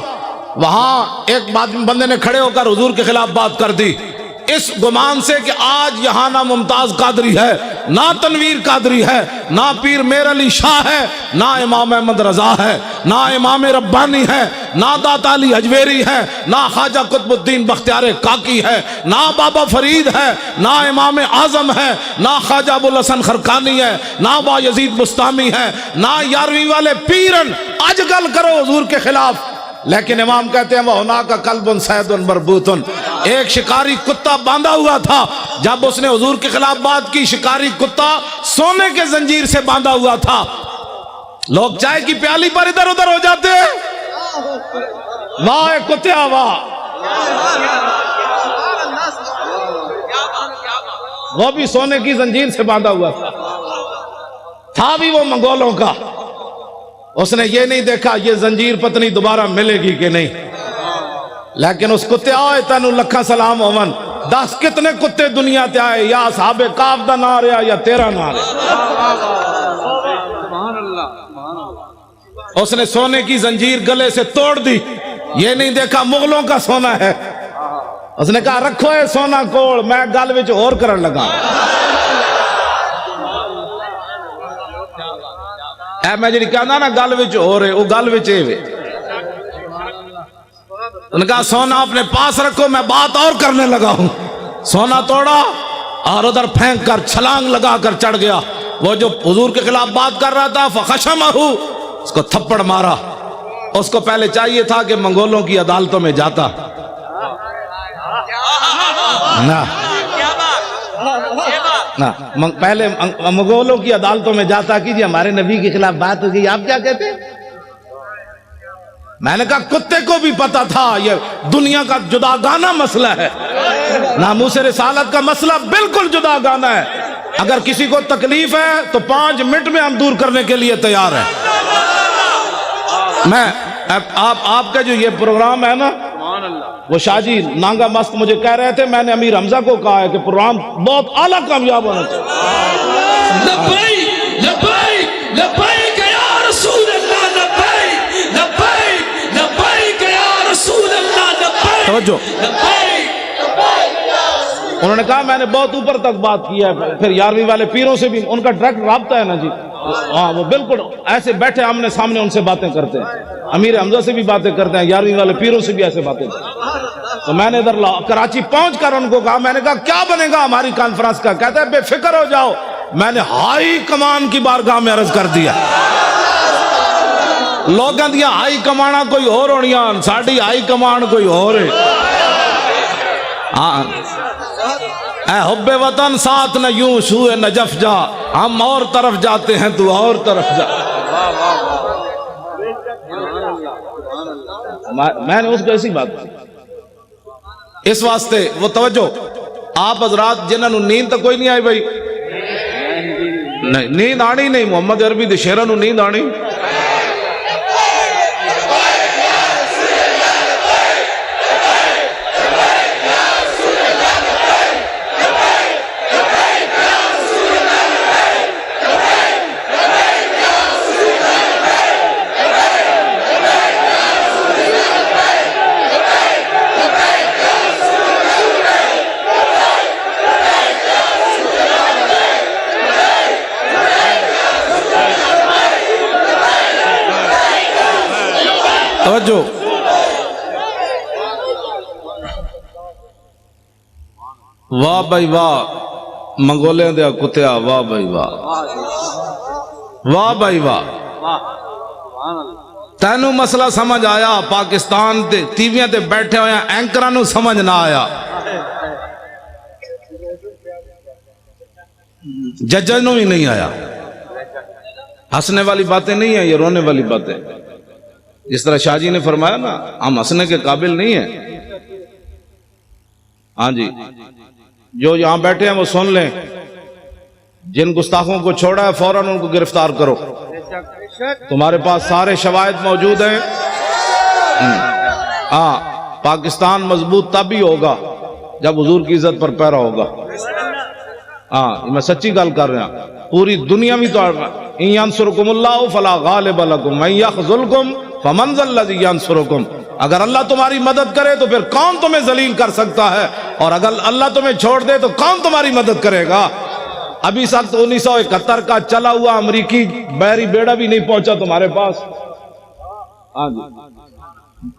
وہاں ایک بندے نے کھڑے ہو کر حضور کے خلاف بات کر دی اس گمان سے کہ آج یہاں نہ ممتاز قادری ہے، نہ تنویر قادری ہے، نہ پیر میر علی شاہ ہے، نہ امام احمد رضا ہے، نہ امام ربانی ہے، نہ داتا علی حجویری ہے، نہ خواجہ قطب الدین بختیار کاکی ہے، نہ بابا فرید ہے، نہ امام اعظم ہے، نہ خواجہ ابو الحسن خرقانی ہے، نہ با یزید بستامی ہے، نہ یارویں والے پیرن. آج گل کرو حضور کے خلاف. لیکن امام کہتے ہیں وَهُنَاكَ قَلْبٌ صَيْدٌ مَرْبُوطٌ. ایک شکاری کتا باندھا ہوا تھا. جب اس نے حضور کے خلاف بات کی، شکاری کتا سونے کے زنجیر سے باندھا ہوا تھا. لوگ چائے کی پیالی پر ادھر ادھر ہو جاتے ہیں. واہ کتیا واہ. وہ بھی سونے کی زنجیر سے باندھا ہوا تھا بھی وہ منگولوں کا. اس نے یہ نہیں دیکھا یہ زنجیر پتنی دوبارہ ملے گی کہ نہیں. لیکن اس کتے آئے تینو لکھا سلام ہومن. 10 کتنے کتے دنیا تے آئے، یا اصحاب کاف دا نہ رہا یا تیرا نہ رہا. اس نے سونے کی زنجیر گلے سے توڑ دی. یہ نہیں دیکھا مغلوں کا سونا ہے. اس نے کہا رکھو اے سونا کوڑ، میں گل وچ اور کرن لگا. اے میں جڑی کہنا نا گل وچ ہو رہے وہ گل وچ اے وے. انہوں نے کہا سونا اپنے پاس رکھو میں بات اور کرنے لگا ہوں. سونا توڑا اور ادھر پھینک کر چھلانگ لگا کر چڑھ گیا. وہ جو حضور کے خلاف بات کر رہا تھا فخشمہ، اس کو تھپڑ مارا. اس کو پہلے چاہیے تھا کہ منگولوں کی عدالتوں میں جاتا نا، پہلے منگولوں کی عدالتوں میں جاتا کہ جی ہمارے نبی کے خلاف بات ہو گئی، آپ کیا کہتے ہیں؟ میں نے کہا کتے کو بھی پتا تھا یہ دنیا کا جداگانہ مسئلہ ہے، ناموس رسالت کا مسئلہ بالکل جداگانہ ہے. اگر کسی کو تکلیف ہے تو 5 منٹ میں ہم دور کرنے کے لیے تیار ہیں. میں آپ کا جو یہ پروگرام ہے نا، وہ شاہ جی نانگا مست مجھے کہہ رہے تھے، میں نے امیر حمزہ کو کہا ہے کہ پروگرام بہت اعلیٰ کامیاب ہونا چاہیے. لبیک لبیک لبیک یا رسول اللہ، لبیک لبیک لبیک یا رسول اللہ، لبیک توجہ. انہوں نے کہا میں نے بہت اوپر تک بات کی ہے. پھر 11ویں والے پیروں سے بھی ان کا ڈائریکٹ رابطہ ہے نا جی. ہاں وہ بالکل ایسے بیٹھے آمنے سامنے ان سے باتیں کرتے ہیں. امیر حمزہ سے بھی باتیں کرتے ہیں، 11ویں والے پیروں سے بھی ایسے باتیں کرتے ہیں. تو میں نے ادھر کراچی پہنچ کر ان کو کہا، میں نے کہا کیا بنے گا ہماری کانفرنس کا؟ کہتا ہے بے فکر ہو جاؤ. میں نے ہائی کمان کی بارگاہ میں عرض کر دیا، لوگاں دیا ہائی کمانا کوئی اور ہونیاں، ساڑی ہائی کمان کوئی اور ہے. اے حب وطن ساتھ نہ یوں سوئے نجف جا، ہم اور طرف جاتے ہیں تو اور طرف جا. میں نے اس کو ایسی بات کی. اس واسطے وہ توجہ آپ حضرات جنہوں نیند تو کوئی نہیں آئی بھائی، نیند آنی نہیں، محمد عربی دے شیراں نوں نیند آنی. توجہ. واہ بھائی واہ منگولے دیا کتیا، واہ بھائی واہ، واہ بھائی واہ. تینوں مسئلہ سمجھ آیا؟ پاکستان تے ٹیویاں تے بیٹھے ہوئے اینکراں نوں سمجھ نہ آیا، ججاں نوں ہی نہیں آیا. ہنسنے والی باتیں نہیں ہیں، یہ رونے والی باتیں. جس طرح شاہ جی نے فرمایا نا ہم ہنسنے کے قابل نہیں ہیں. ہاں جی جو یہاں بیٹھے ہیں وہ سن لیں، جن گستاخوں کو چھوڑا ہے فوراً ان کو گرفتار کرو. تمہارے پاس سارے شواہد موجود ہیں. ہاں پاکستان مضبوط تب ہی ہوگا جب حضور کی عزت پر پیرا ہوگا. ہاں میں سچی گل کر رہا ہوں. پوری دنیا میں تو ان ینصرکم اللہ فلا غالب لکم وان یخذلکم فمن ذا الذی ینصرکم. اگر اللہ تمہاری مدد کرے تو پھر کون تمہیں ذلیل کر سکتا ہے، اور اگر اللہ تمہیں چھوڑ دے تو کون تمہاری مدد کرے گا. ابھی سخت 1971 کا چلا ہوا امریکی بحری بیڑا بھی نہیں پہنچا تمہارے پاس. ہاں جی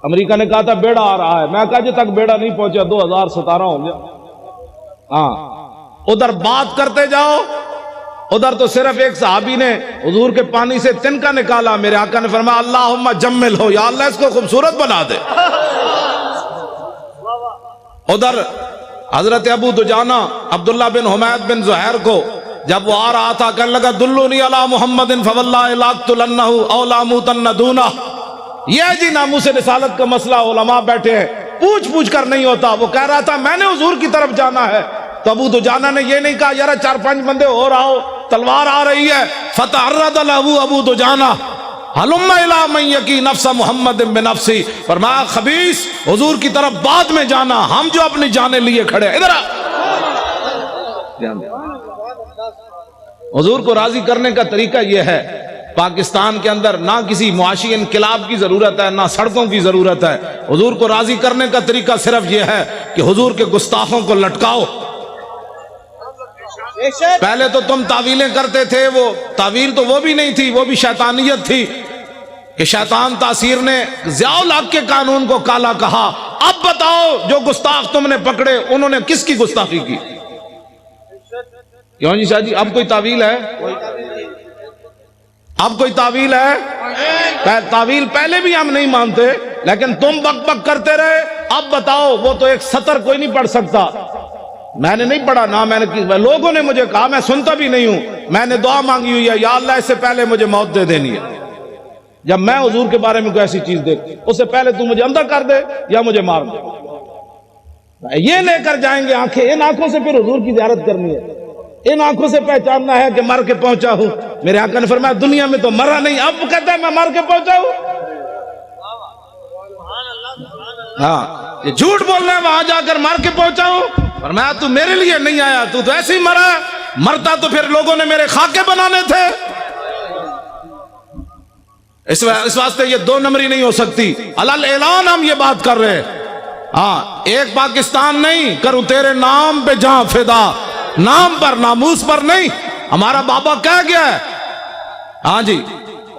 امریکہ نے کہا تھا بیڑا آ رہا ہے، میں کہا جی تک بیڑا نہیں پہنچا 2017 ہو گیا. ہاں ادھر بات کرتے جاؤ، ادھر تو صرف ایک صحابی نے حضور کے پانی سے تنکا نکالا، میرے آقا نے فرمایا اللہم جمل ہو، یا اللہ اس کو خوبصورت بنا دے. ادھر حضرت ابو دجانہ عبداللہ بن حمید بن زہیر کو جب وہ آ رہا تھا کہنے لگا دلونی علی محمد فواللہ لاقتلنہ او لاموتن دونہ. یہ جی ناموس رسالت کا مسئلہ علماء بیٹھے ہیں، پوچھ پوچھ کر نہیں ہوتا. وہ کہہ رہا تھا میں نے حضور کی طرف جانا ہے، تو ابو دجانہ نے یہ نہیں کہا یار 4-5 بندے اور آؤ، تلوار آ رہی ہے. فتعرض له ابو دجانہ حلم الی من یکی نفس محمد بنفسی. فرمایا خبیث حضور کی طرف بعد میں جانا، ہم جو اپنی جانیں لیے کھڑے. ادھر حضور کو راضی کرنے کا طریقہ یہ ہے. پاکستان کے اندر نہ کسی معاشی انقلاب کی ضرورت ہے، نہ سڑکوں کی ضرورت ہے. حضور کو راضی کرنے کا طریقہ صرف یہ ہے کہ حضور کے گستاخوں کو لٹکاؤ. پہلے تو تم تعویلیں کرتے تھے، وہ تعویل تو وہ بھی نہیں تھی، وہ بھی شیطانیت تھی کہ شیطان تاثیر نے ضیاء الحق کے قانون کو کالا کہا۔ اب بتاؤ جو گستاخ تم نے پکڑے انہوں نے کس کی گستاخی کی؟ کیوں جی شاہ جی اب کوئی تعویل ہے؟ اب کوئی تعویل ہے؟ تعویل پہلے بھی ہم نہیں مانتے لیکن تم بک بک کرتے رہے۔ اب بتاؤ، وہ تو ایک سطر کوئی نہیں پڑھ سکتا، میں نے نہیں پڑھا نہ میں نے، لوگوں نے مجھے کہا، میں سنتا بھی نہیں ہوں، میں نے دعا مانگی ہوئی ہے، یا اللہ اس سے پہلے مجھے موت دے دینی ہے۔ جب میں حضور کے بارے میں کوئی ایسی چیز دیکھ اس سے پہلے تو مجھے اندر کر دے یا مجھے مار دے۔ یہ لے کر جائیں گے آنکھیں، ان آنکھوں سے پھر حضور کی زیارت کرنی ہے، ان آنکھوں سے پہچاننا ہے کہ مر کے پہنچا ہوں۔ میرے آقا نے فرمایا دنیا میں تو مرا نہیں، اب کہتا ہے میں مر کے پہنچا ہوں۔ ہاں یہ جھوٹ بول رہا ہے، وہاں جا کر مر کے پہنچا ہوں۔ فرمایا تو میرے لیے نہیں آیا، تو ایسے ہی مرا، مرتا تو پھر لوگوں نے میرے خاکے بنانے تھے۔ اس واسطے یہ دو نمبری نہیں ہو سکتی، علل اعلان ہم یہ بات کر رہے ہیں۔ ہاں ایک پاکستان نہیں، کروں تیرے نام پہ جہاں فدا، نام پر ناموس پر نہیں۔ ہمارا بابا کہہ گیا ہے، ہاں جی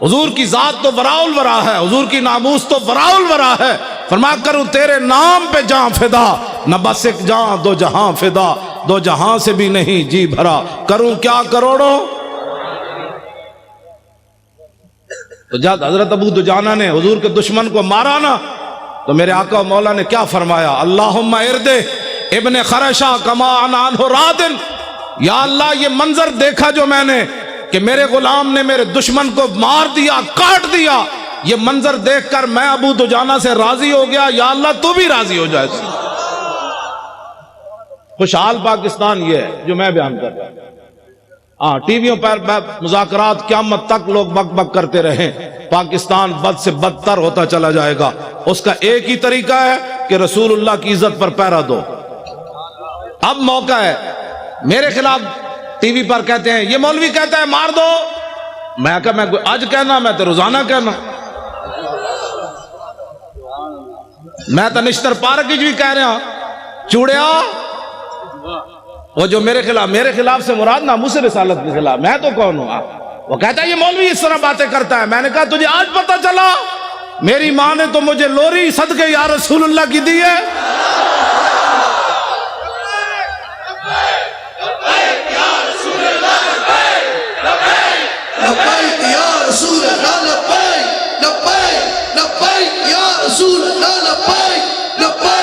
حضور کی ذات تو وراء الورا ہے، حضور کی ناموس تو وراء الورا ہے۔ فرمایا کروں تیرے نام پہ جہاں فدا، نہ بس ایک جہاں دو جہاں فدا، دو جہاں سے بھی نہیں جی بھرا، کروں کیا کروڑوں۔ تو جب حضرت ابو دجانہ نے حضور کے دشمن کو مارا نا تو میرے آقا و مولا نے کیا فرمایا؟ اللہم اردے ابن خرشہ کما عنہ رادن، یا اللہ یہ منظر دیکھا جو میں نے کہ میرے غلام نے میرے دشمن کو مار دیا، کاٹ دیا، یہ منظر دیکھ کر میں ابو دجانہ سے راضی ہو گیا، یا اللہ تو بھی راضی ہو جائے۔ خوشحال پاکستان یہ ہے جو میں بیان کر رہا ہوں۔ ہاں ٹی ویوں پر مذاکرات قیامت تک لوگ بک بک کرتے رہیں، پاکستان بد سے بدتر ہوتا چلا جائے گا۔ اس کا ایک ہی طریقہ ہے کہ رسول اللہ کی عزت پر پہرا دو۔ اب موقع ہے، میرے خلاف ٹی وی پر کہتے ہیں یہ مولوی کہتا ہے مار دو، میں کہا میں آج کہنا، میں تو روزانہ کہنا، میں تو نشتر پارک بھی کہہ رہا چوڑیا، وہ جو میرے خلاف سے مراد ناموس رسالت کے خلاف، میں تو کون ہوں؟ وہ کہتا ہے یہ مولوی اس طرح باتیں کرتا ہے۔ میں نے کہا تجھے آج پتہ چلا؟ میری ماں نے تو مجھے لوری صدقے یا رسول اللہ کی دی ہے۔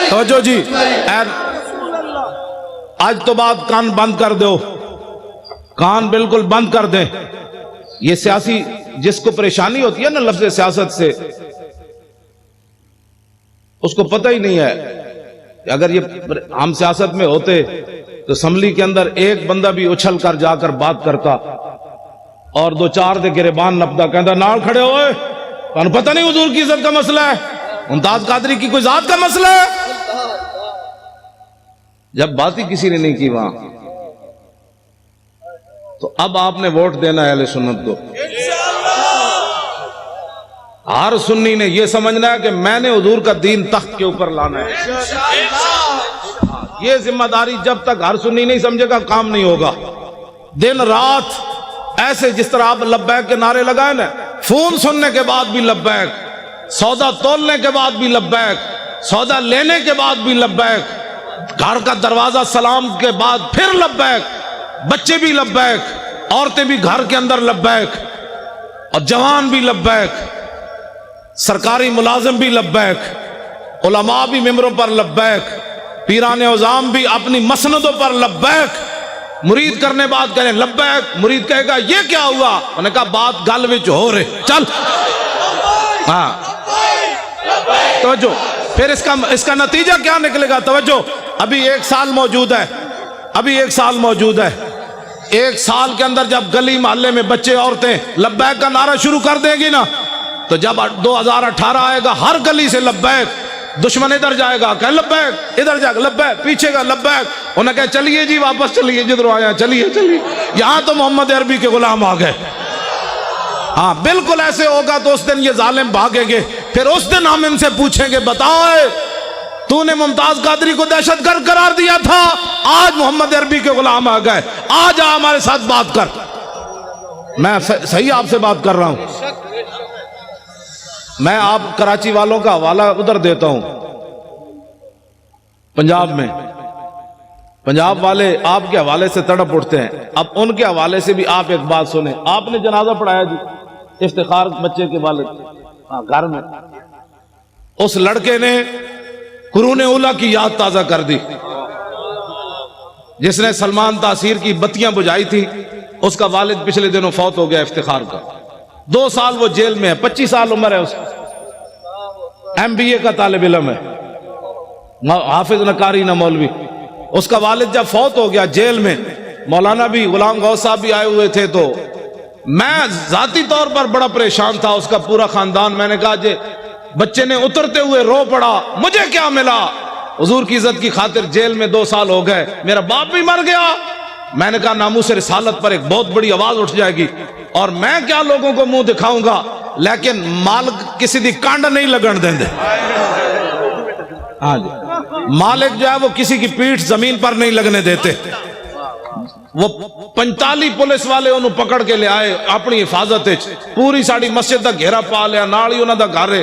توجہ جی، آج تو بات کان بند کر دو، کان بالکل بند کر دیں۔ یہ سیاسی جس کو پریشانی ہوتی ہے نا لفظ سیاست سے، اس کو پتہ ہی نہیں ہے کہ اگر یہ ہم سیاست میں ہوتے تو اسمبلی کے اندر ایک بندہ بھی اچھل کر جا کر بات کرتا اور دو چار دے گریبان نپتا، کہتا نال کھڑے ہوئے، تمہیں پتہ نہیں حضور کی عزت کا مسئلہ ہے، ممتاز قادری کی کوئی ذات کا مسئلہ ہے۔ جب بات ہی کسی نے نہیں کی وہاں، تو اب آپ نے ووٹ دینا ہے اہل سنت کو۔ ہر سنی نے یہ سمجھنا ہے کہ میں نے حضور کا دین تخت کے اوپر لانا ہے۔ یہ ذمہ داری جب تک ہر سنی نہیں سمجھے گا کام نہیں ہوگا۔ دن رات ایسے جس طرح آپ لبیک کے نعرے لگائے نا، فون سننے کے بعد بھی لبیک، سودا تولنے کے بعد بھی لبیک، سودا لینے کے بعد بھی لبیک، گھر کا دروازہ سلام کے بعد پھر لبیک، بچے بھی لبیک، عورتیں بھی گھر کے اندر لبیک، اور جوان بھی لبیک، سرکاری ملازم بھی لبیک، علماء بھی ممبروں پر لبیک، پیران عظام بھی اپنی مسندوں پر لبیک، مرید کرنے بعد کہنے لبیک، مرید کہے گا یہ کیا ہوا؟ انہوں نے کہا بات گل وچ ہو رہے، چل ہاں توجہ۔ پھر اس کا نتیجہ کیا نکلے گا؟ توجہ، ابھی 1 سال موجود ہے، ابھی 1 سال موجود ہے۔ 1 سال کے اندر جب گلی محلے میں بچے عورتیں لبیک کا نعرہ شروع کر دیں گی نا، تو جب 2018 آئے گا ہر گلی سے لبیک، دشمن ادھر جائے گا کہ لبیک، ادھر جائے گا لبیک، پیچھے کا لبیک، انہیں کہا چلیے جی واپس چلیے جدھر آیا، چلیے چلیے، یہاں تو محمد عربی کے غلام آ گئے۔ ہاں بالکل ایسے ہوگا تو اس دن یہ ظالم بھاگیں گے۔ پھر اس دن ہم ان سے پوچھیں گے بتاؤ تو نے ممتاز قادری کو دہشت گرد قرار دیا تھا، آج محمد عربی کے غلام آ گئے، آ جا ہمارے ساتھ بات کر۔ میں صحیح آپ سے بات کر رہا ہوں۔ میں آپ کراچی والوں کا حوالہ ادھر دیتا ہوں، پنجاب میں پنجاب والے آپ کے حوالے سے تڑپ اٹھتے ہیں، اب ان کے حوالے سے بھی آپ ایک بات سنیں۔ آپ نے جنازہ پڑھایا جی افتخار بچے کے والد گھر میں، اس لڑکے نے قرون اولیٰ کی یاد تازہ کر دی، جس نے سلمان تاثیر کی بتیاں بجھائی تھی، اس کا والد پچھلے دنوں فوت ہو گیا افتخار کا، 2 سال وہ جیل میں ہے، 25 سال عمر ہے اس کی، MBA کا طالب علم ہے، حافظ نہ قاری نہ مولوی۔ اس کا والد جب فوت ہو گیا جیل میں، مولانا بھی غلام غوث صاحب بھی آئے ہوئے تھے، تو میں ذاتی طور پر بڑا پریشان تھا، اس کا پورا خاندان۔ میں نے کہا جی بچے نے اترتے ہوئے رو پڑا، مجھے کیا ملا، حضور کی عزت کی خاطر جیل میں 2 سال ہو گئے، میرا باپ بھی مر گیا۔ میں نے کہا ناموس رسالت پر ایک بہت بڑی آواز اٹھ جائے گی، اور میں کیا لوگوں کو منہ دکھاؤں گا، لیکن مالک کسی دی کانڈ نہیں لگن دیں دے۔ ہاں جی، مالک جو ہے وہ کسی کی پیٹھ زمین پر نہیں لگنے دیتے۔ وہ 45 پولیس والے انہوں پکڑ کے لے آئے اپنی حفاظت، پوری ساڑی مسجد دا گھیرا پا لیا، نال ہی انہاں دا گھر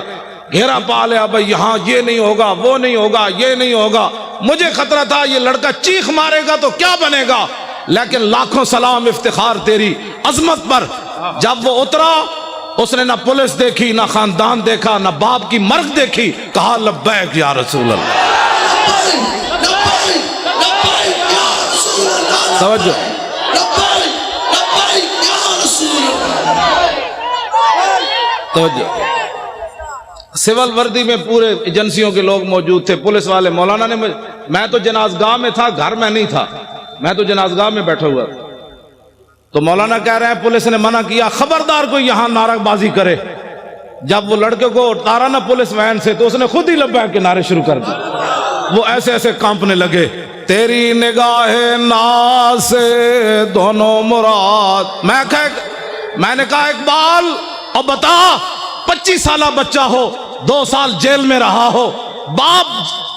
گھیرا پا لیا، بھائی یہاں یہ نہیں ہوگا، وہ نہیں ہوگا، یہ نہیں ہوگا۔ مجھے خطرہ تھا یہ لڑکا چیخ مارے گا تو کیا بنے گا، لیکن لاکھوں سلام افتخار تیری عظمت پر۔ جب وہ اترا، اس نے نہ پولیس دیکھی، نہ خاندان دیکھا، نہ باپ کی مرگ دیکھی، کہا لبیک یا رسول اللہ۔ توجہ، توجہ۔ سول وردی میں پورے ایجنسیوں کے لوگ موجود تھے، پولیس والے، مولانا نے میں تو جنازگاہ میں تھا، گھر میں نہیں تھا، میں تو جنازگاہ میں بیٹھا ہوا تھا، تو مولانا کہہ رہے ہیں پولیس نے منع کیا خبردار کوئی یہاں نعرہ بازی کرے۔ جب وہ لڑکے کو اتارا نا پولیس وین سے، تو اس نے خود ہی لبیک کے نعرے شروع کر دیے، وہ ایسے ایسے کانپنے لگے۔ تیری نگاہ ناز سے دونوں مراد۔ میں نے کہا اقبال اب بتا، 25 سالہ بچہ ہو، 2 سال جیل میں رہا ہو، باپ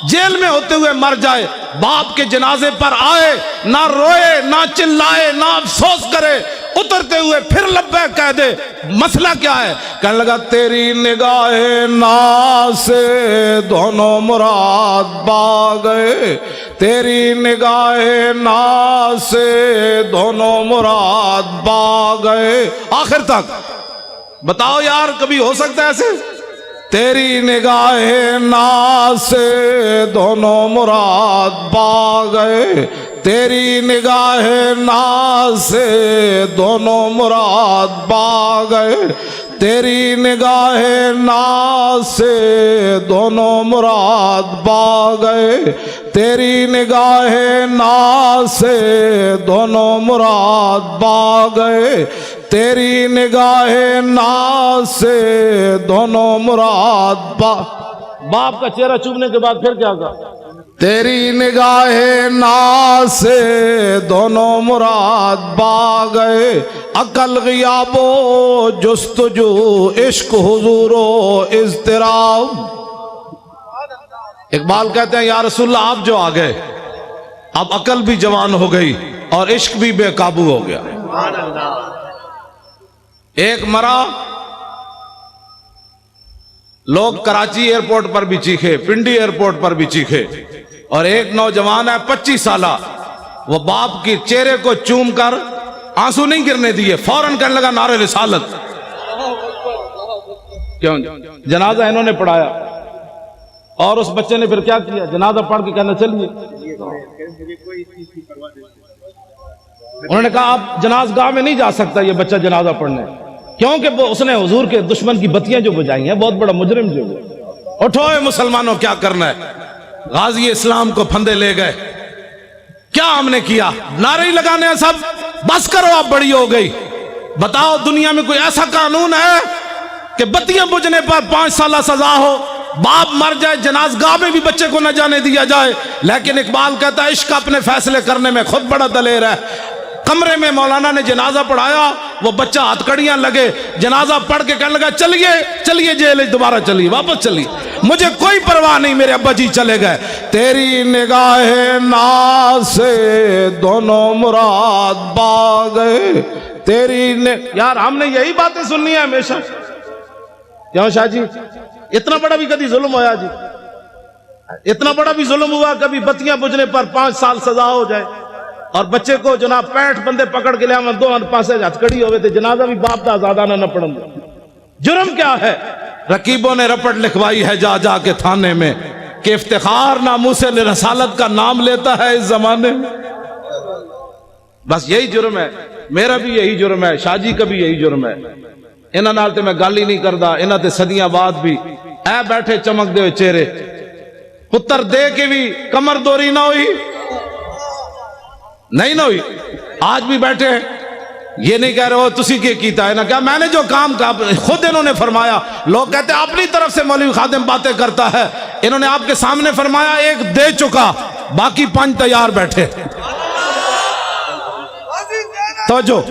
جیل میں ہوتے ہوئے مر جائے، باپ کے جنازے پر آئے، نہ روئے، نہ چلائے، نہ افسوس کرے، اترتے ہوئے پھر لبیک کہہ دے، مسئلہ کیا ہے؟ کہنے لگا تیری نگاہ ناز سے دونوں مراد پا گئے، تیری نگاہ ناز سے دونوں مراد پا گئے۔ آخر تک بتاؤ یار، کبھی ہو سکتا ہے ایسے؟ تیری نگاہ ناز سے دونوں مراد پا گئے، تیری نگاہ ناز سے دونوں مراد پا گئے، تیری نگاہ ناز سے دونوں مراد پا گئے، تیری نگاہ ناز سے دونوں مراد پا گئے، تیری نگاہ ناز سے دونوں مراد پا۔ باپ کا چہرہ چومنے کے بعد پھر کیا کہا؟ تیری نگاہ ناز سے دونوں مراد پا گئے، عقل غیاب و جستجو، عشق حضور و اضطراب۔ اقبال کہتے ہیں یا رسول اللہ آپ جو آ گئے، اب عقل بھی جوان ہو گئی اور عشق بھی بے قابو ہو گیا۔ ایک مرا، لوگ کراچی ایئرپورٹ پر بھی چیخے، پنڈی ایئرپورٹ پر بھی چیخے، اور ایک نوجوان ہے 25 سالہ، وہ باپ کے چہرے کو چوم کر آنسو نہیں گرنے دیے، فوراً کہنے لگا نعرہ رسالت۔ کیوں؟ جنازہ انہوں نے پڑھایا، اور اس بچے نے پھر کیا کیا؟ جنازہ پڑھ کے کہنا چلیے، انہوں نے کہا آپ جنازگاہ میں نہیں جا سکتا یہ بچہ جنازہ پڑھنے، کیونکہ وہ اس نے حضور کے دشمن کی بتیاں جو بجائی ہیں، بہت بڑا مجرم جو ہے۔ اٹھو اے مسلمانوں، کیا کرنا ہے؟ غازی اسلام کو پھندے لے گئے، کیا ہم نے کیا؟ نعرے ہی لگانے ہیں سب، بس کرو اب بڑی ہو گئی۔ بتاؤ دنیا میں کوئی ایسا قانون ہے کہ بتیاں بجھنے پر 5 سالہ سزا ہو، باپ مر جائے جنازگاہ میں بھی بچے کو نہ جانے دیا جائے؟ لیکن اقبال کہتا ہے عشق اپنے فیصلے کرنے میں خود بڑا دلیر ہے، کمرے میں مولانا نے جنازہ پڑھایا، وہ بچہ ہتھکڑیاں لگے، جنازہ پڑھ کے کہنے لگا چلیے چلیے جیل دوبارہ چلیے، واپس چلیے، مجھے کوئی پرواہ نہیں، میرے ابا جی چلے گئے۔ تیری نگاہ ناز سے دونوں مراد پا گئے، یار ہم نے یہی باتیں سننی ہے ہمیشہ۔ کیوں شاہ جی اتنا بڑا بھی کبھی ظلم ہوا جی؟ اتنا بڑا بھی ظلم ہوا کبھی بتیاں بجھنے پر 5 سال سزا ہو جائے، اور بچے کو جناب 65 بندے پکڑ کے لیا میں 2 پاسے ہتھکڑی ہوئے تھے، جنازہ بھی باپ دا آزادانہ نہ پڑھن دے۔ جرم کیا ہے؟ رقیبوں نے رپٹ لکھوائی ہے جا جا کے تھانے میں کہ افتخار ناموس رسالت کا نام لیتا ہے اس زمانے میں۔ بس یہی جرم ہے، میرا بھی یہی جرم ہے، شاہ جی کا بھی یہی جرم ہے۔ انہاں نال تے میں گل ہی نہیں کردا، انہاں تے صدیاں بعد بھی اے بیٹھے چمک دے ہوئے چہرے، پتر دے کے بھی کمر دوری نہ ہوئی، نہیں نہ ہوئی، آج بھی بیٹھے ہیں۔ یہ نہیں کہہ رہے ہو تسی کے کیتا ہے نا، کیا میں نے جو کام کہا خود انہوں نے فرمایا۔ لوگ کہتے ہیں اپنی طرف سے مولوی خادم باتیں کرتا ہے، انہوں نے آپ کے سامنے فرمایا 1 دے چکا، باقی 5 تیار بیٹھے۔ توجہ،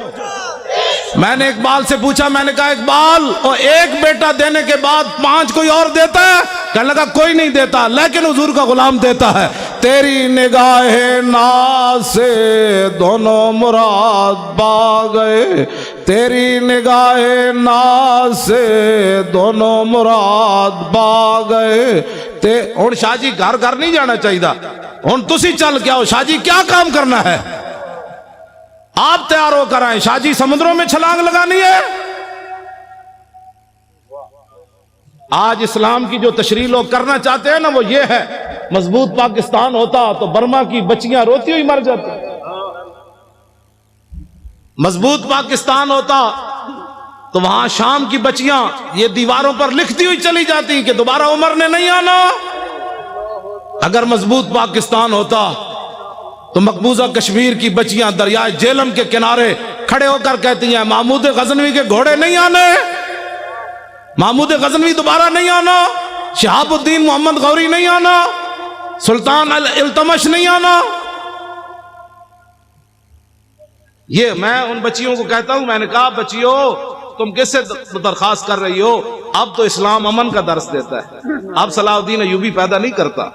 میں نے اقبال سے پوچھا، میں نے کہا اقبال اور 1 بیٹا دینے کے بعد 5 کوئی اور دیتا ہے؟ کہنے لگا کوئی نہیں دیتا، لیکن حضور کا غلام دیتا ہے۔ تیری نگاہ ناز سے دونوں مراد پا گئے، تیری نگاہ ناز سے دونوں مراد پا گئے۔ ہن شاہ جی گھر گھر نہیں جانا چاہیے، ہن تسی چل کے آؤ، شاہ جی کیا کام کرنا ہے آپ تیار ہو کر آئیں، شاہ جی سمندروں میں چھلانگ لگانی ہے۔ آج اسلام کی جو تشریح لوگ کرنا چاہتے ہیں نا وہ یہ ہے، مضبوط پاکستان ہوتا تو برما کی بچیاں روتی ہوئی مر جاتی، مضبوط پاکستان ہوتا تو وہاں شام کی بچیاں یہ دیواروں پر لکھتی ہوئی چلی جاتی کہ دوبارہ عمر نے نہیں آنا۔ اگر مضبوط پاکستان ہوتا تو مقبوضہ کشمیر کی بچیاں دریائے جیلم کے کنارے کھڑے ہو کر کہتی ہیں محمود غزنوی کے گھوڑے نہیں آنے، محمود غزنوی دوبارہ نہیں آنا، شہاب الدین محمد غوری نہیں آنا، سلطان التمش نہیں آنا۔ یہ میں ان بچیوں کو کہتا ہوں، میں نے کہا بچیوں تم کس سے درخواست کر رہی ہو؟ اب تو اسلام امن کا درس دیتا ہے، اب صلاح الدین ایوبی پیدا نہیں کرتا،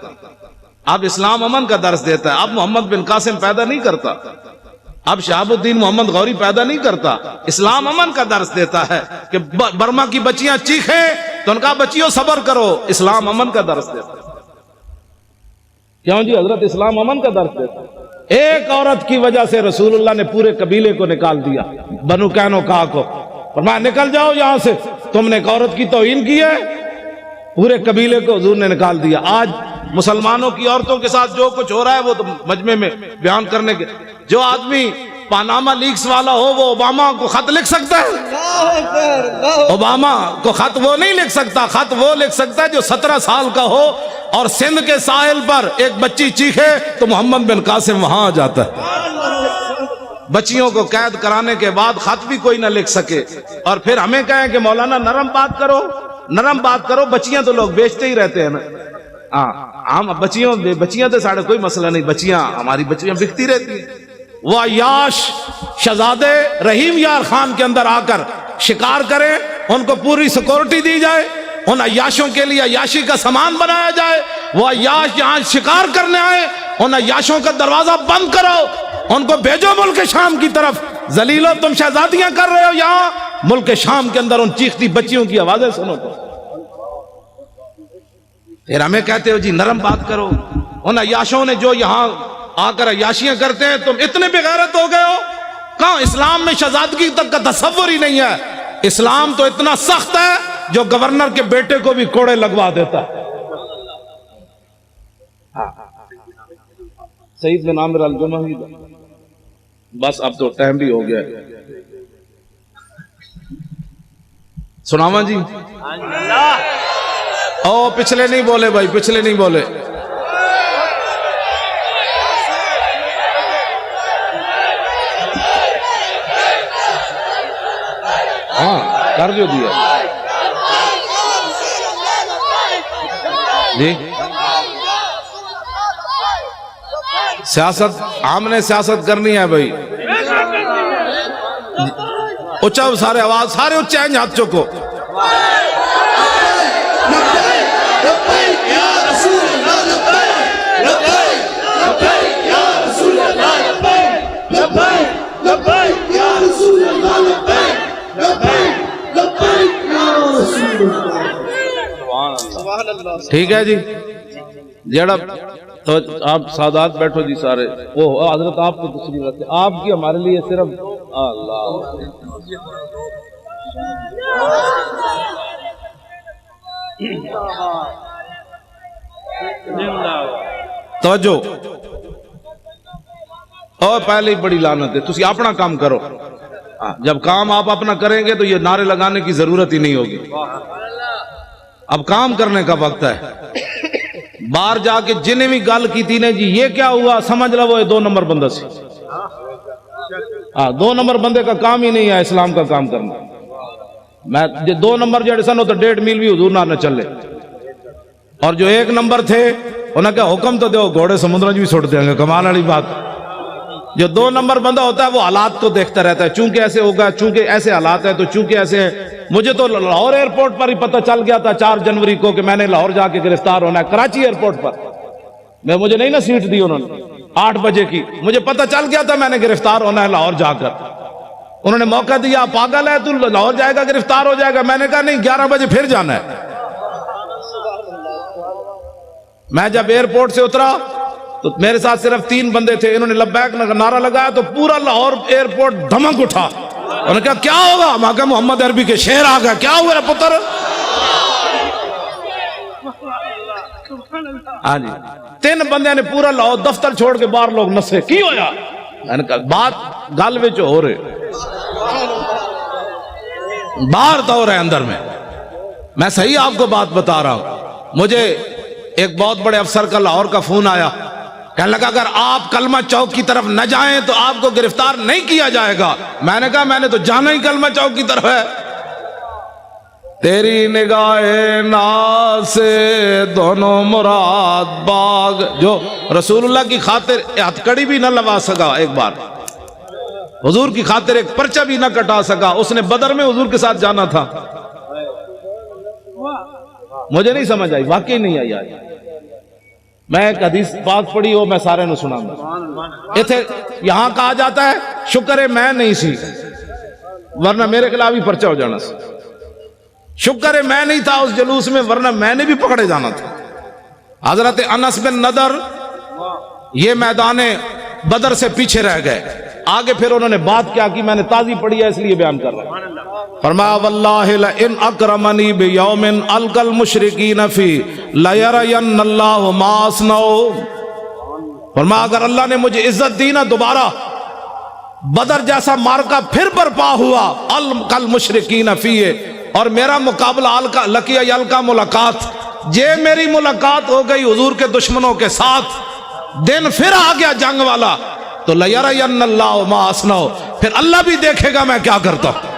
اب اسلام امن کا درس دیتا ہے، اب محمد بن قاسم پیدا نہیں کرتا، اب شہاب الدین محمد غوری پیدا نہیں کرتا، اسلام امن کا درس دیتا ہے کہ برما کی بچیاں چیخیں تو ان کا بچیوں صبر کرو، اسلام امن کا درس دیتا ہے۔ کیوں جی حضرت اسلام امن کا درس دیتا ہے۔ ایک عورت کی وجہ سے رسول اللہ نے پورے قبیلے کو نکال دیا، بنو قینقاع کو، فرمایا نکل جاؤ یہاں سے، تم نے ایک عورت کی توہین کی ہے، پورے قبیلے کو حضور نے نکال دیا۔ آج مسلمانوں کی عورتوں کے ساتھ جو کچھ ہو رہا ہے وہ تو مجمع میں بیان کرنے کے، جو آدمی پاناما لیکس والا ہو وہ اوباما کو خط لکھ سکتا ہے؟ اوباما کو خط وہ نہیں لکھ سکتا، خط وہ لکھ سکتا ہے جو 17 سال کا ہو اور سندھ کے ساحل پر ایک بچی چیخے تو محمد بن قاسم وہاں آ جاتا ہے۔ بچیوں کو قید کرانے کے بعد خط بھی کوئی نہ لکھ سکے، اور پھر ہمیں کہیں کہ مولانا نرم بات کرو، نرم بات کرو، بچیاں تو لوگ بیچتے ہی رہتے ہیں نا۔ ہم بچیاں تو ساڑھے کوئی مسئلہ نہیں، بچیاں ہماری بچیاں بکتی رہتی ہیں۔ وہ عیاش شہزادے رحیم یار خان کے اندر آ کر شکار کریں، ان کو پوری سیکورٹی دی جائے، ان عیاشوں کے لیے عیاشی کا سامان بنایا جائے، وہ عیاش یہاں شکار کرنے آئے، ان عیاشوں کا دروازہ بند کرو، ان کو بھیجو ملک شام کی طرف، ذلیلو تم شہزادیاں کر رہے ہو یہاں، ملک شام کے اندر ان چیختی بچیوں کی آوازیں سنو تو۔ پھر ہمیں کہتے ہو جی نرم بات کرو، ان عیاشوں نے جو یہاں آ کر عیاشیاں کرتے ہیں تم اتنے بے غیرت ہو گئے ہو؟ کہاں اسلام میں شہزادگی تک کا تصور ہی نہیں ہے۔ اسلام تو اتنا سخت ہے جو گورنر کے بیٹے کو بھی کوڑے لگوا دیتا ہے۔ سعید بن عامر الجمحی، بس اب تو ٹائم بھی ہو گیا ہے، سناواں جی؟ او پچھلے نہیں بولے بھائی، پچھلے نہیں بولے۔ ہاں کر جو دیا جی۔ سیاست ہم نے سیاست کرنی ہے بھائی، اچھا سارے آواز سارے اچھے ہیں ہاتھ چوکو ٹھیک ہے جی جڑا تو آپ سادات بیٹھو جی سارے وہ حضرت آپ کو تشریف رکھتے آپ کی ہمارے لیے صرف اللہ توجہ اور پہلے ہی بڑی لعنت ہے تسی اپنا کام کرو جب کام آپ اپنا کریں گے تو یہ نعرے لگانے کی ضرورت ہی نہیں ہوگی اب کام کرنے کا وقت ہے باہر جا کے جنہیں بھی گل کی تھی نے جی یہ کیا ہوا سمجھ لو وہ 2 نمبر بندہ سے 2 نمبر بندے کا کام ہی نہیں ہے اسلام کا کام کرنا میں 2 نمبر جڑے سن تو 1.5 میل بھی حضور نہ چلے اور جو 1 نمبر تھے انہوں نے کہا حکم تو دو گھوڑے سمندر بھی چھوڑ دیں گے کمال والی بات جو 2 نمبر بندہ ہوتا ہے وہ حالات کو دیکھتا رہتا ہے چونکہ ایسے ہوگا چونکہ ایسے حالات ہیں تو چونکہ ایسے ہیں مجھے تو لاہور ایئرپورٹ پر ہی پتہ چل گیا تھا 4 جنوری کو کہ میں نے لاہور جا کے گرفتار ہونا ہے کراچی ایئرپورٹ پر مجھے نہیں نا سیٹ دی انہوں نے 8 بجے کی مجھے پتہ چل گیا تھا میں نے گرفتار ہونا ہے لاہور جا کر انہوں نے موقع دیا پاگل ہے تو لاہور جائے گا گرفتار ہو جائے گا میں نے کہا نہیں 11 بجے پھر جانا ہے میں جب ایئرپورٹ سے اترا تو میرے ساتھ صرف 3 بندے تھے انہوں نے لبیک نعرہ لگایا تو پورا لاہور ایئرپورٹ دھمک اٹھا انہوں نے کہا کیا ہوگا میں کہا محمد عربی کے شعر آ گیا کیا ہوا ہے پتر ہاں جی 3 بندے نے پورا لاہور دفتر چھوڑ کے باہر لوگ نسے کی ہویا میں نے کہا بات گل وچ ہو رہے باہر تو ہو رہے اندر میں صحیح آپ کو بات بتا رہا ہوں مجھے ایک بہت بڑے افسر کا لاہور کا فون آیا کہنے لگا اگر آپ کلمہ چوک کی طرف نہ جائیں تو آپ کو گرفتار نہیں کیا جائے گا میں نے کہا میں نے تو جانا ہی کلمہ چوک کی طرف ہے تیری نگاہ ناز سے دونوں مراد باغ جو رسول اللہ کی خاطر ہتھکڑی بھی نہ لگا سکا ایک بار حضور کی خاطر ایک پرچہ بھی نہ کٹا سکا اس نے بدر میں حضور کے ساتھ جانا تھا مجھے نہیں سمجھ آئی واقعی نہیں آئی آج میں ایک حدیث بات پڑھی ہو میں سارے نو سنا یہاں کہا جاتا ہے شکر ہے میں نہیں سی ورنہ میرے خلاف ہی پرچہ ہو جانا سی شکر ہے میں نہیں تھا اس جلوس میں ورنہ میں نے بھی پکڑے جانا تھا حضرت انس بن نضر یہ میدان بدر سے پیچھے رہ گئے آگے پھر انہوں نے بات کیا کی میں نے تازی پڑھی ہے اس لیے بیان کر رہا ہوں فرمایا واللہ لئن اکرمنی بیوم القى المشرکین فی لیرین اللہ ما اصنعوا فرمایا اگر اللہ نے مجھے عزت دی نا دوبارہ بدر جیسا مارکا پھر برپا ہوا القى المشرکین فی اور میرا مقابلہ لقی القى ملاقات یہ میری ملاقات ہو گئی حضور کے دشمنوں کے ساتھ دن پھر آ گیا جنگ والا تو لیرین اللہ ما اصنعوا پھر اللہ بھی دیکھے گا میں کیا کرتا ہوں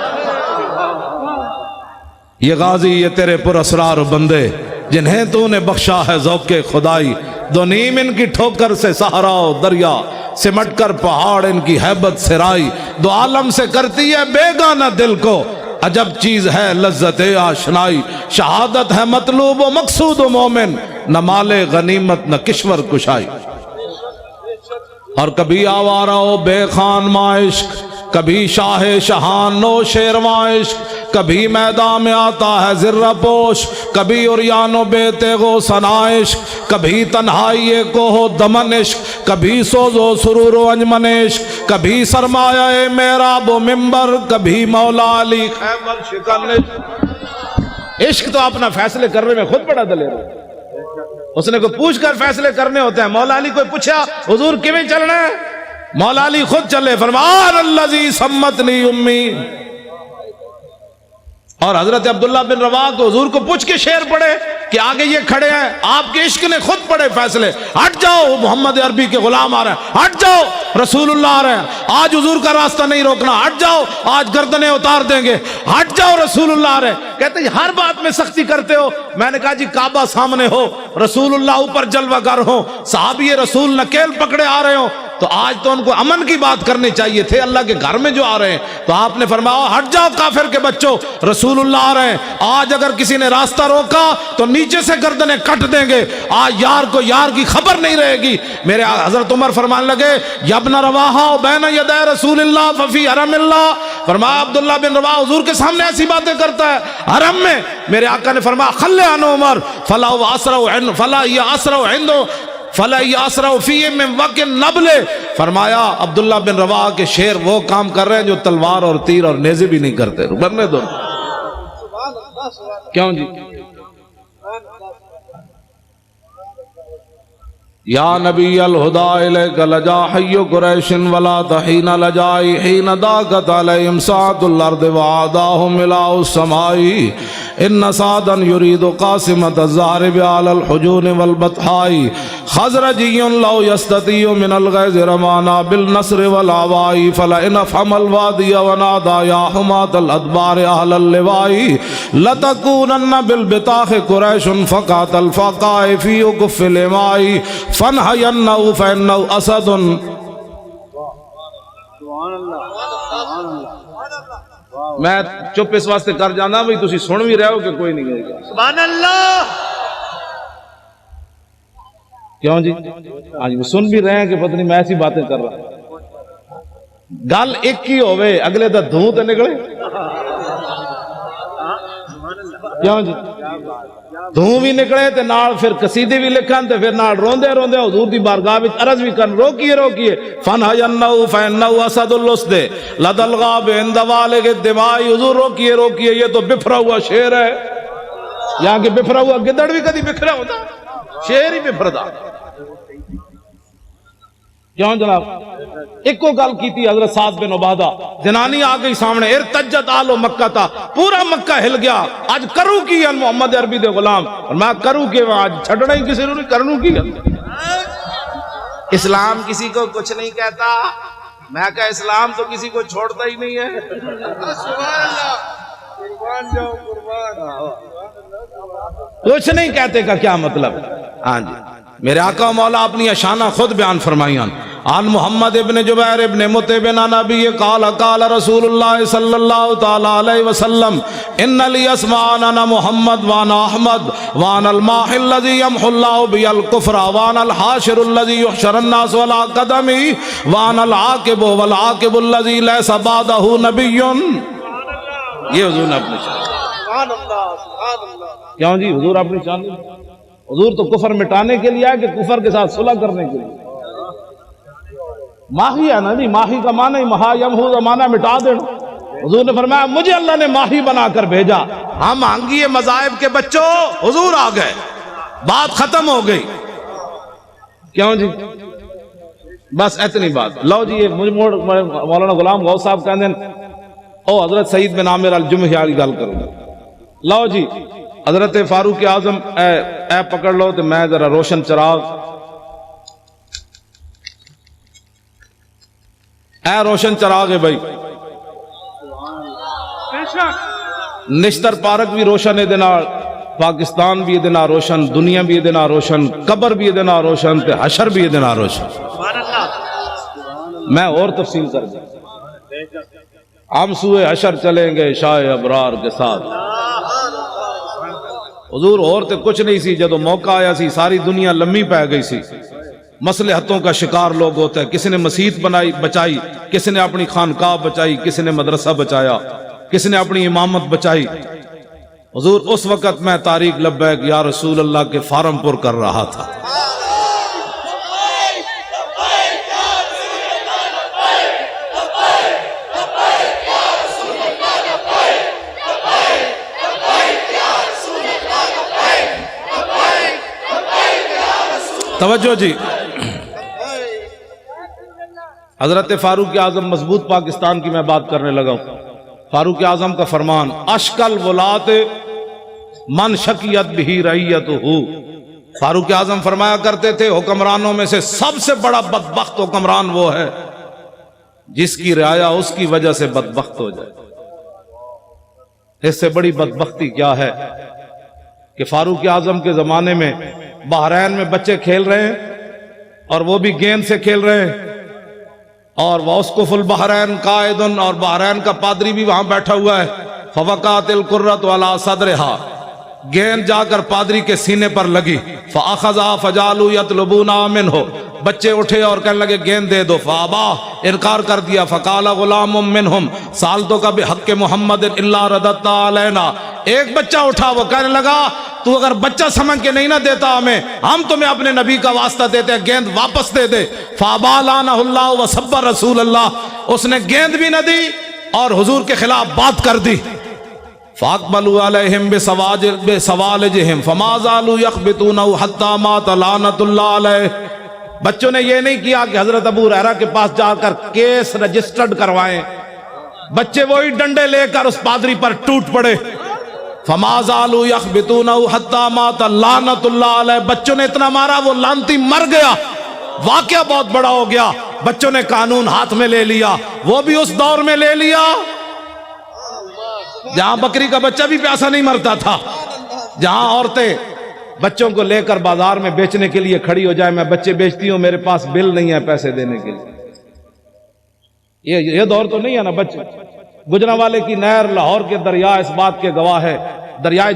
یہ غازی یہ تیرے پر اسرار بندے جنہیں تو نے بخشا ہے ذوق خدائی دو نیم ان کی ٹھوکر سے صحرا و دریا سمٹ کر پہاڑ ان کی ہیبت سرائی دو عالم سے کرتی ہے بیگانہ دل کو عجب چیز ہے لذت آشنائی شہادت ہے مطلوب و مقصود و مومن نہ مال غنیمت نہ کشور کشائی اور کبھی آوارہ و بے خان معاشق کبھی شاہ شہان نو شیرواں عشق کبھی میدان میں آتا ہے ذرہ پوش کبھی اریان و بے تیغ و ثنائش کبھی تنہائی کو ہو دمن عشق کبھی سوز و سرور و انجمن عشق کبھی سرمایہ محراب و ممبر کبھی مولا علی خیبر شکن عشق تو اپنا فیصلے کرنے میں خود بڑا دلیر ہے اس نے کو پوچھ کر فیصلے کرنے ہوتے ہیں مولا علی کو پوچھا حضور کیویں چلنا ہے مولا علی خود چلے فرمان اللذی سمتنی امی اور حضرت عبداللہ بن رواح کو حضور کو پوچھ کے شعر پڑھے کہ آگے یہ کھڑے ہیں آپ کے عشق نے خود پڑھے فیصلے ہٹ جاؤ محمد عربی کے غلام آ رہے ہیں ہٹ جاؤ رسول اللہ آ رہے ہیں آج حضور کا راستہ نہیں روکنا ہٹ جاؤ آج گردنیں اتار دیں گے ہٹ جاؤ رسول اللہ آ رہے ہیں کہتے ہیں ہر بات میں سختی کرتے ہو میں نے کہا جی کعبہ سامنے ہو رسول اللہ اوپر جلوہ گر ہو صحابی رسول نکیل پکڑے آ رہے ہو تو آج تو ان کو امن کی بات کرنی چاہیے تھے، اللہ کے گھر میں جو آ رہے ہیں تو آپ نے فرمایا ہٹ جاؤ کافر کے بچوں، رسول اللہ آ رہے ہیں۔ آج اگر کسی نے راستہ روکا تو نیچے سے گردنیں کٹ دیں گے، آج یار کو یار کی خبر نہیں رہے گی۔ میرے حضرت عمر فرمانے لگے یا ابن رواحہ بین یدی رسول اللہ ففی حرم اللہ، فرمایا عبداللہ بن رواحہ حضور کے سامنے ایسی باتیں کرتا ہے حرم میں۔ میرے آقا نے فرمایا خلی عن عمر فلا یاسرع فی من وقع النبل، فرمایا عبداللہ بن رواحہ کے شیر وہ کام کر رہے ہیں جو تلوار اور تیر اور نیزے بھی نہیں کرتے، رکنے دو۔ کیوں جی؟ یا نبی الہدا الیک لجا حی قریش ولا تحین لجائی حین داقت علیہم ساعت الارض وعاداہم الہ السماء ان سعدا یرید قاسمت الزہرب علی الحجون والبطحاء خزرجی لو یستطیع من الغیظ رمانا بالنصر والعواء فلئن افحم الوادی ونادا یا حمات الادبار اہل اللواء لتکونن بالبطاخ قریش فقات الفقاء فی اکف الاماء فَنْحَيَنَّهُ فَإِنَّهُ أَسَدٌ۔ میں چپ اس واسطے کر جانا بھئی تسی سن بھی رہے ہو کہ کوئی نہیں گئے گا۔ سبحان اللہ۔ کیوں جی؟ آج وہ سن بھی رہے ہیں کہ پتہ نہیں میں ایسی باتیں کر رہا ہوں۔ گل ایک ہی ہوئے اگلے دا دھوں تے نکلے، کیوں جی؟ دھوں بھی نکلے تے نال پھر قصیدے بھی لکھن تے پھر نال روندے روندے حضور دی بارگاہ وچ عرض بھی کرن روکیے روکیے فَنْحَيَنَّهُ فَإِنَّهُ أَسَدُ اللُّسْدِ لَدَى الْغَابِ عِنْدَ وَالِغِ الدِّمَاءِ، حضور روکیے روکیے یہ تو بفرا ہوا شیر ہے، یہاں کہ بفرا ہوا گدڑ بھی کدی بکھرا ہوتا، شیر ہی بفردا۔ کیوں جناب؟ ایک کو گل کی تھی حضرت سعد بن عبادہ، جنانی آ گئی سامنے، ارتجت آل مکہ تھا، پورا مکہ ہل گیا، آج کروں کی ہے محمد عربی دے غلام، اور میں کروں کی آج چھڑنا ہی کسی نے نہیں کرنوں کی ہے۔ اسلام کسی کو کچھ نہیں کہتا، میں کہا اسلام تو کسی کو چھوڑتا ہی نہیں ہے۔ کچھ نہیں کہتے کا کیا مطلب؟ ہاں جی، میرے آقا مولا اپنی اشانہ خود بیان فرمائیاں۔ عن محمد ابن جبیر ابن مطعب عن نبی قال قال رسول اللہ صلی اللہ تعالی علیہ وسلم ان لی اسمان انا محمد وانا احمد وانا الماح الذي يمحو الله بي الكفر وانا الحاشر الذي يحشر الناس ولا قدمي وانا العاقب والعاقب الذي ليس بعده نبي۔ یہ حضور نے اپنی شان، سبحان اللہ سبحان اللہ۔ کیوں جی؟ حضور اپنی شان، حضور تو کفر مٹانے کے لیے ہے کہ کفر کے ساتھ صلح کرنے کے لیے؟ ماہی ہے نا جی، ماہی کا معنی مہا یمحو کا معنی مٹا دینا۔ حضور نے فرمایا مجھے اللہ نے ماہی بنا کر بھیجا، ہم آنگیے مذاہب کے بچوں حضور آ گئے، بات ختم ہو گئی۔ کیوں جی؟ بس اتنی بات۔ لو جی یہ مولانا غلام غوث صاحب کہتے ہیں او حضرت سعید بن عامر الجمحی والی گل کروں گا۔ لو جی حضرت فاروق اعظم اے پکڑ لو تو میں ذرا روشن چراغ، اے روشن چراغ ہے بھائی، نشتر پارک بھی روشن ہے دینا، پاکستان بھی دینا روشن، دنیا بھی دینا روشن، قبر بھی دینا روشن، تے حشر بھی دینا روشن۔ میں اور تفصیل کر دوں، ہم سوئے حشر چلیں گے شاہ ابرار کے ساتھ۔ حضور اور تے کچھ نہیں سی، جدو موقع آیا سی ساری دنیا لمبی پہ گئی سی، مصلحتوں کا شکار لوگ ہوتا ہے، کسی نے مسجد بنائی بچائی، کسی نے اپنی خانقاہ بچائی، کسی نے مدرسہ بچایا، کسی نے اپنی امامت بچائی۔ حضور اس وقت میں طارق لبیک یا رسول اللہ کے فارم پر کر رہا تھا۔ توجہ جی، حضرت فاروق اعظم مضبوط پاکستان کی میں بات کرنے لگا ہوں۔ فاروق اعظم کا فرمان اشکل ولات من شکیت بھی رعیتہ، فاروق اعظم فرمایا کرتے تھے حکمرانوں میں سے سب سے بڑا بدبخت حکمران وہ ہے جس کی رعایا اس کی وجہ سے بدبخت ہو جائے۔ اس سے بڑی بدبختی کیا ہے کہ فاروق اعظم کے زمانے میں بحرین میں بچے کھیل رہے ہیں اور وہ بھی گیند سے کھیل رہے ہیں، اور واسقف البحرین قائدن، اور بحرین کا پادری بھی وہاں بیٹھا ہوا ہے. فوقعت القرۃ علی صدرها، گیند جا کر پادری کے سینے پر لگی. فاخذها فجعلوا يطلبونها منه، بچے اٹھے اور کہنے لگے گیند دے دو. فابا، انکار کر دیا. فقال غلام منهم سالتک بحق محمد الا رددت علینا، ایک بچہ اٹھا، وہ کہنے لگا تو اگر بچہ سمجھ کے نہیں نہ دیتا ہمیں، ہم تمہیں اپنے نبی کا واسطہ دیتے ہیں، گیند واپس دے دے. فابا لعنہ اللہ وسب رسول اللہ، اس نے گیند بھی نہ دی اور حضور کے خلاف بات کر دی. فاقبلوا علیہم بسوالجہم فما زالوا یخبطونہ حتی مات لعنۃ اللہ علیہ. بچوں نے یہ نہیں کیا کہ حضرت ابو ہریرہ کے پاس جا کر کیس رجسٹرڈ کروائیں، بچے وہی ڈنڈے لے کر اس پادری پر ٹوٹ پڑے. فما زالوا یخبطونہ حتی مات لعنۃ اللہ علیہ، بچوں نے اتنا مارا وہ لعنتی مر گیا. واقعہ بہت بڑا ہو گیا، بچوں نے قانون ہاتھ میں لے لیا. وہ بھی اس دور میں لے لیا جہاں بکری کا بچہ بھی پیاسا نہیں مرتا تھا، جہاں عورتیں بچوں کو لے کر بازار میں بیچنے کے لیے کھڑی ہو جائے، میں بچے بیچتی ہوں، میرے پاس بل نہیں ہے پیسے دینے کے لیے. یہ دور تو نہیں ہے نا. بچے گجرانوالے کی نہر لاہور کے دریا اس بات کے گواہ ہے. دریائے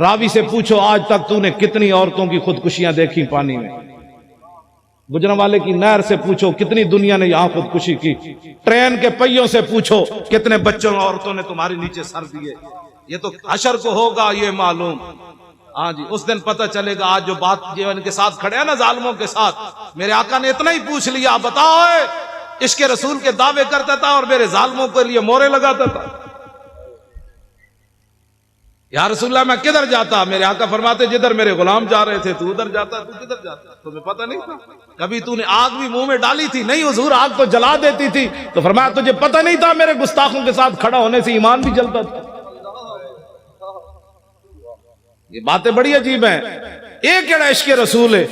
راوی سے پوچھو آج تک تو نے کتنی عورتوں کی خودکشیاں دیکھی پانی میں. گجرانوالے کی نہر سے پوچھو کتنی دنیا نے یہاں خودکشی کی. ٹرین کے پہیوں سے پوچھو کتنے بچوں اور عورتوں نے تمہارے نیچے سر دیے. یہ تو حشر کو ہوگا یہ معلوم. ہاں جی، اس دن پتہ چلے گا. آج جو بات جو ان کے ساتھ کھڑے ہیں نا ظالموں کے ساتھ، میرے آقا نے اتنا ہی پوچھ لیا، بتاؤ عشق رسول کے دعوے کرتا تھا اور میرے ظالموں کے لیے مورے لگاتا تھا. یا رسول اللہ میں کدھر جاتا؟ میرے آقا فرماتے جدھر میرے غلام جا رہے تھے تو ادھر جاتا. تو کدھر جاتا؟ تمہیں پتہ نہیں تھا؟ کبھی تو نے آگ بھی منہ میں ڈالی تھی؟ نہیں حضور، آگ تو جلا دیتی تھی. تو فرمایا تجھے پتہ نہیں تھا میرے گستاخوں کے ساتھ کھڑا ہونے سے ایمان بھی جلتا تھا. یہ باتیں بڑی عجیب ہیں. ایک کیڑا عشق رسول ہے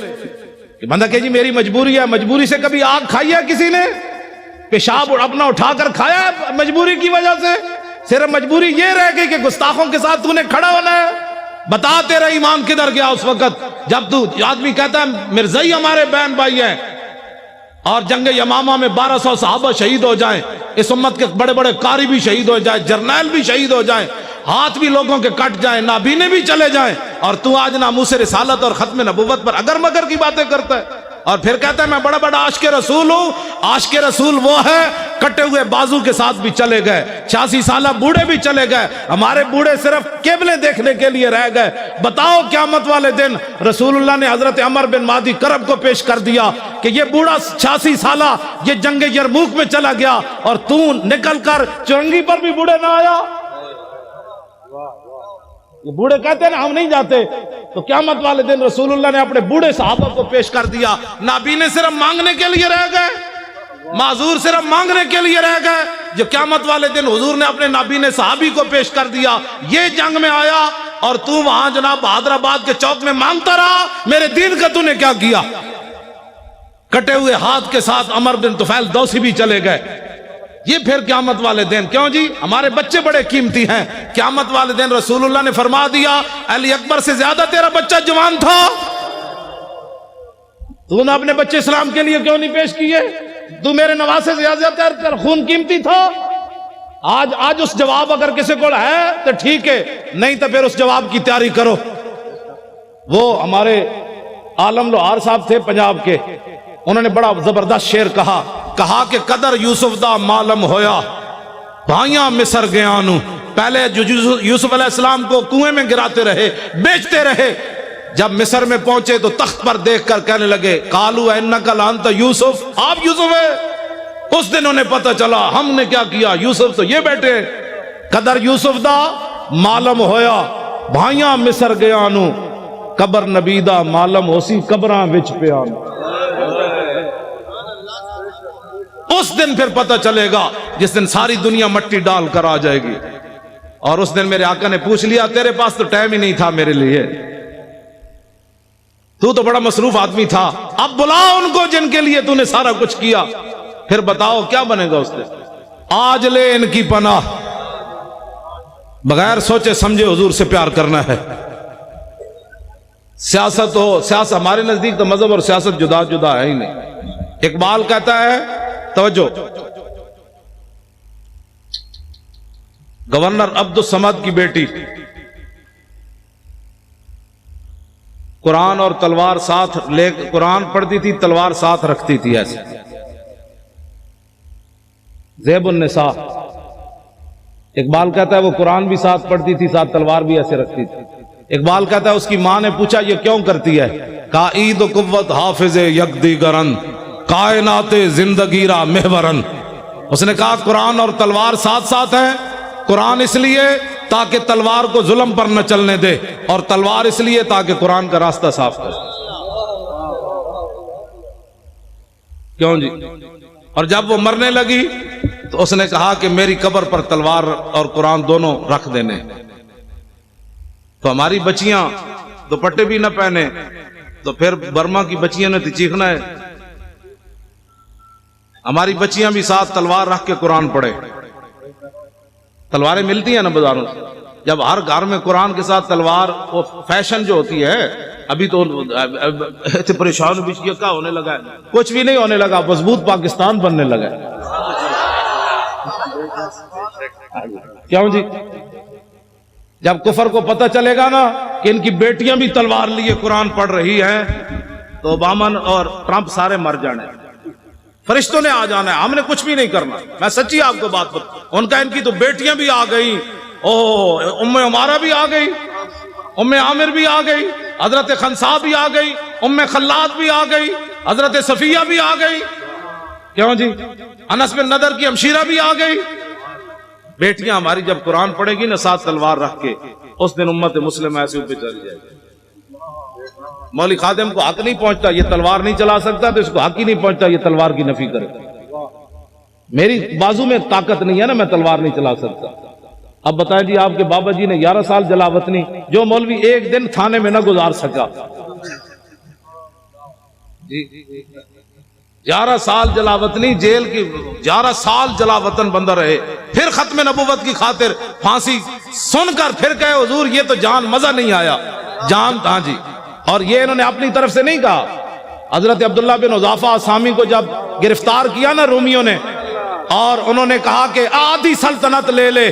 کہ بندہ کہ جی میری مجبوری ہے. مجبوری سے کبھی آگ کھائی ہے کسی نے؟ پیشاب اپنا اٹھا کر کھایا ہے مجبوری کی وجہ سے؟ صرف مجبوری یہ رہ گئی کہ گستاخوں کے ساتھ تو نے کھڑا ہونا ہے. بتا تیرا ایمان کدھر گیا اس وقت جب تو آدمی کہتا ہے مرزائی ہمارے بہن بھائی ہیں اور جنگ یمامہ میں 1200 صحابہ شہید ہو جائیں، اس امت کے بڑے بڑے قاری بھی شہید ہو جائیں، جرنیل بھی شہید ہو جائیں، ہاتھ بھی لوگوں کے کٹ جائیں، نابینے بھی چلے جائیں، اور تو آج ناموس رسالت اور ختم نبوت پر اگر مگر کی باتیں کرتا ہے اور پھر کہتا ہے میں بڑا بڑا عاشق رسول ہوں. عاشق رسول وہ ہے کٹے ہوئے بازو کے ساتھ بھی چلے گئے، 86 سالہ بوڑھے بھی چلے گئے. ہمارے بوڑھے صرف قبلے دیکھنے کے لیے رہ گئے. بتاؤ قیامت والے دن رسول اللہ نے حضرت عمر بن مادی کرب کو پیش کر دیا کہ یہ بوڑھا 86 سالہ یہ جنگ یرموک میں چلا گیا اور تو نکل کر چرنگی پر بھی بوڑھے نہ آیا. یہ بوڑھے کہتے ہیں نا ہم نہیں جاتے. تو قیامت والے دن رسول اللہ نے اپنے بوڑھے صحابہ کو پیش کر دیا. نابینے صرف مانگنے کے لیے رہ گئے، معذور صرف مانگنے کے لیے رہ گئے. جو قیامت والے دن حضور نے اپنے نابینے صحابی کو پیش کر دیا، یہ جنگ میں آیا اور تو وہاں جناب حیدرآباد کے چوک میں مانگتا رہا میرے دین کا تو نے کیا کیا. کٹے ہوئے ہاتھ کے ساتھ عمر بن طفیل دوسی بھی چلے گئے. یہ پھر قیامت والے دن کیوں جی؟ ہمارے بچے بڑے قیمتی ہیں. قیامت والے دن رسول اللہ نے فرما دیا علی اکبر سے زیادہ تیرا بچہ جوان تھا، تو نے اپنے بچے اسلام کے لیے کیوں نہیں پیش کیے؟ تو میرے نواسے سے زیادہ تیرا خون قیمتی تھا. آج اس جواب اگر کسی کو ہے تو ٹھیک ہے، نہیں تو پھر اس جواب کی تیاری کرو. وہ ہمارے عالم لوہار صاحب تھے پنجاب کے، انہوں نے بڑا زبردست شعر کہا کہ قدر یوسف دا معلوم ہویا بھائیاں مصر گیا نو. پہلے جو یوسف علیہ السلام کو کنویں میں گراتے رہے، بیچتے رہے، جب مصر میں پہنچے تو تخت پر دیکھ کر کہنے لگے قالوا انک لانت یوسف، آپ یوسف ہے. اس دن انہیں پتہ چلا ہم نے کیا کیا، یوسف تو یہ بیٹے. قدر یوسف دا معلوم ہویا بھائیاں مصر گیا نو، قبر نبی دا معلوم ہوسی قبراں وچ پیا. اس دن پھر پتہ چلے گا جس دن ساری دنیا مٹی ڈال کر آ جائے گی. اور اس دن میرے آقا نے پوچھ لیا تیرے پاس تو ٹائم ہی نہیں تھا میرے لیے، تو بڑا مصروف آدمی تھا، اب بلا ان کو جن کے لیے تو نے سارا کچھ کیا. پھر بتاؤ کیا بنے گا اس دن. آج لے ان کی پناہ، بغیر سوچے سمجھے حضور سے پیار کرنا ہے. سیاست ہمارے نزدیک تو مذہب اور سیاست جدا جدا ہے ہی نہیں. اقبال کہتا ہے توجہ، گورنر عبد الصمد کی بیٹی قرآن اور تلوار ساتھ لے، قرآن پڑھتی تھی، تلوار ساتھ رکھتی تھی ایسے. زیب النساء. اقبال کہتا ہے وہ قرآن بھی ساتھ پڑھتی تھی، ساتھ تلوار بھی ایسے رکھتی تھی. اقبال کہتا ہے اس کی ماں نے پوچھا یہ کیوں کرتی ہے؟ کہا عید و قوت حافظ یک دیگرن، کائنات زندگی را محورن. اس نے کہا قرآن اور تلوار ساتھ ساتھ ہیں. قرآن اس لیے تاکہ تلوار کو ظلم پر نہ چلنے دے، اور تلوار اس لیے تاکہ قرآن کا راستہ صاف کرے. کیوں جی؟ اور جب وہ مرنے لگی تو اس نے کہا کہ میری قبر پر تلوار اور قرآن دونوں رکھ دینے. تو ہماری بچیاں دوپٹے بھی نہ پہنے تو پھر برما کی بچیاں نے تو چیخنا ہے. ہماری بچیاں بھی ساتھ تلوار رکھ کے قرآن پڑھے. تلواریں ملتی ہیں نا بازاروں سے. جب ہر گھر میں قرآن کے ساتھ تلوار، وہ فیشن جو ہوتی ہے، ابھی تو پریشان بھی کیا ہونے لگا ہے. کچھ بھی نہیں ہونے لگا، مضبوط پاکستان بننے لگا ہے. کیوں جی؟ جب کفر کو پتہ چلے گا نا کہ ان کی بیٹیاں بھی تلوار لیے قرآن پڑھ رہی ہیں تو اوباما اور ٹرمپ سارے مر جانے. فرشتوں نے آ جانا ہے، ہم نے کچھ بھی نہیں کرنا. میں سچی آپ کو بات بتا، ان کا ان کی تو بیٹیاں بھی آ گئی. ام عمارہ بھی آ گئی، ام عامر بھی آ گئی، حضرت خنسا بھی آ گئی، ام خلاد بھی آ گئی، حضرت صفیہ بھی آ گئی. کیوں جی؟ انس بن نضر کی ہمشیرہ بھی آ گئی. بیٹیاں ہماری جب قرآن پڑھے گی نا ساتھ تلوار رکھ کے، اس دن امت مسلم ایسے اوپر چلی جائے گی. مولوی خادم کو حق نہیں پہنچتا یہ تلوار نہیں چلا سکتا، تو اس کو حق ہی نہیں پہنچتا یہ تلوار کی نفی کرے. میری بازو میں طاقت نہیں ہے نا، میں تلوار نہیں چلا سکتا. اب بتائیں جی، آپ کے بابا جی نے 11 سال جلاوطنی، جو مولوی ایک دن تھانے میں نہ گزار سکا. 11 سال جلاوطنی جیل کی، 11 سال جلاوطن بندہ رہے، پھر ختم نبوت کی خاطر پھانسی سن کر پھر کہے حضور یہ تو جان مزہ نہیں آیا جان. ہاں جی. اور یہ انہوں نے اپنی طرف سے نہیں کہا. حضرت عبداللہ بن حذافہ اسامی کو جب گرفتار کیا نا رومیوں نے، اور انہوں نے کہا کہ آدھی سلطنت لے لے،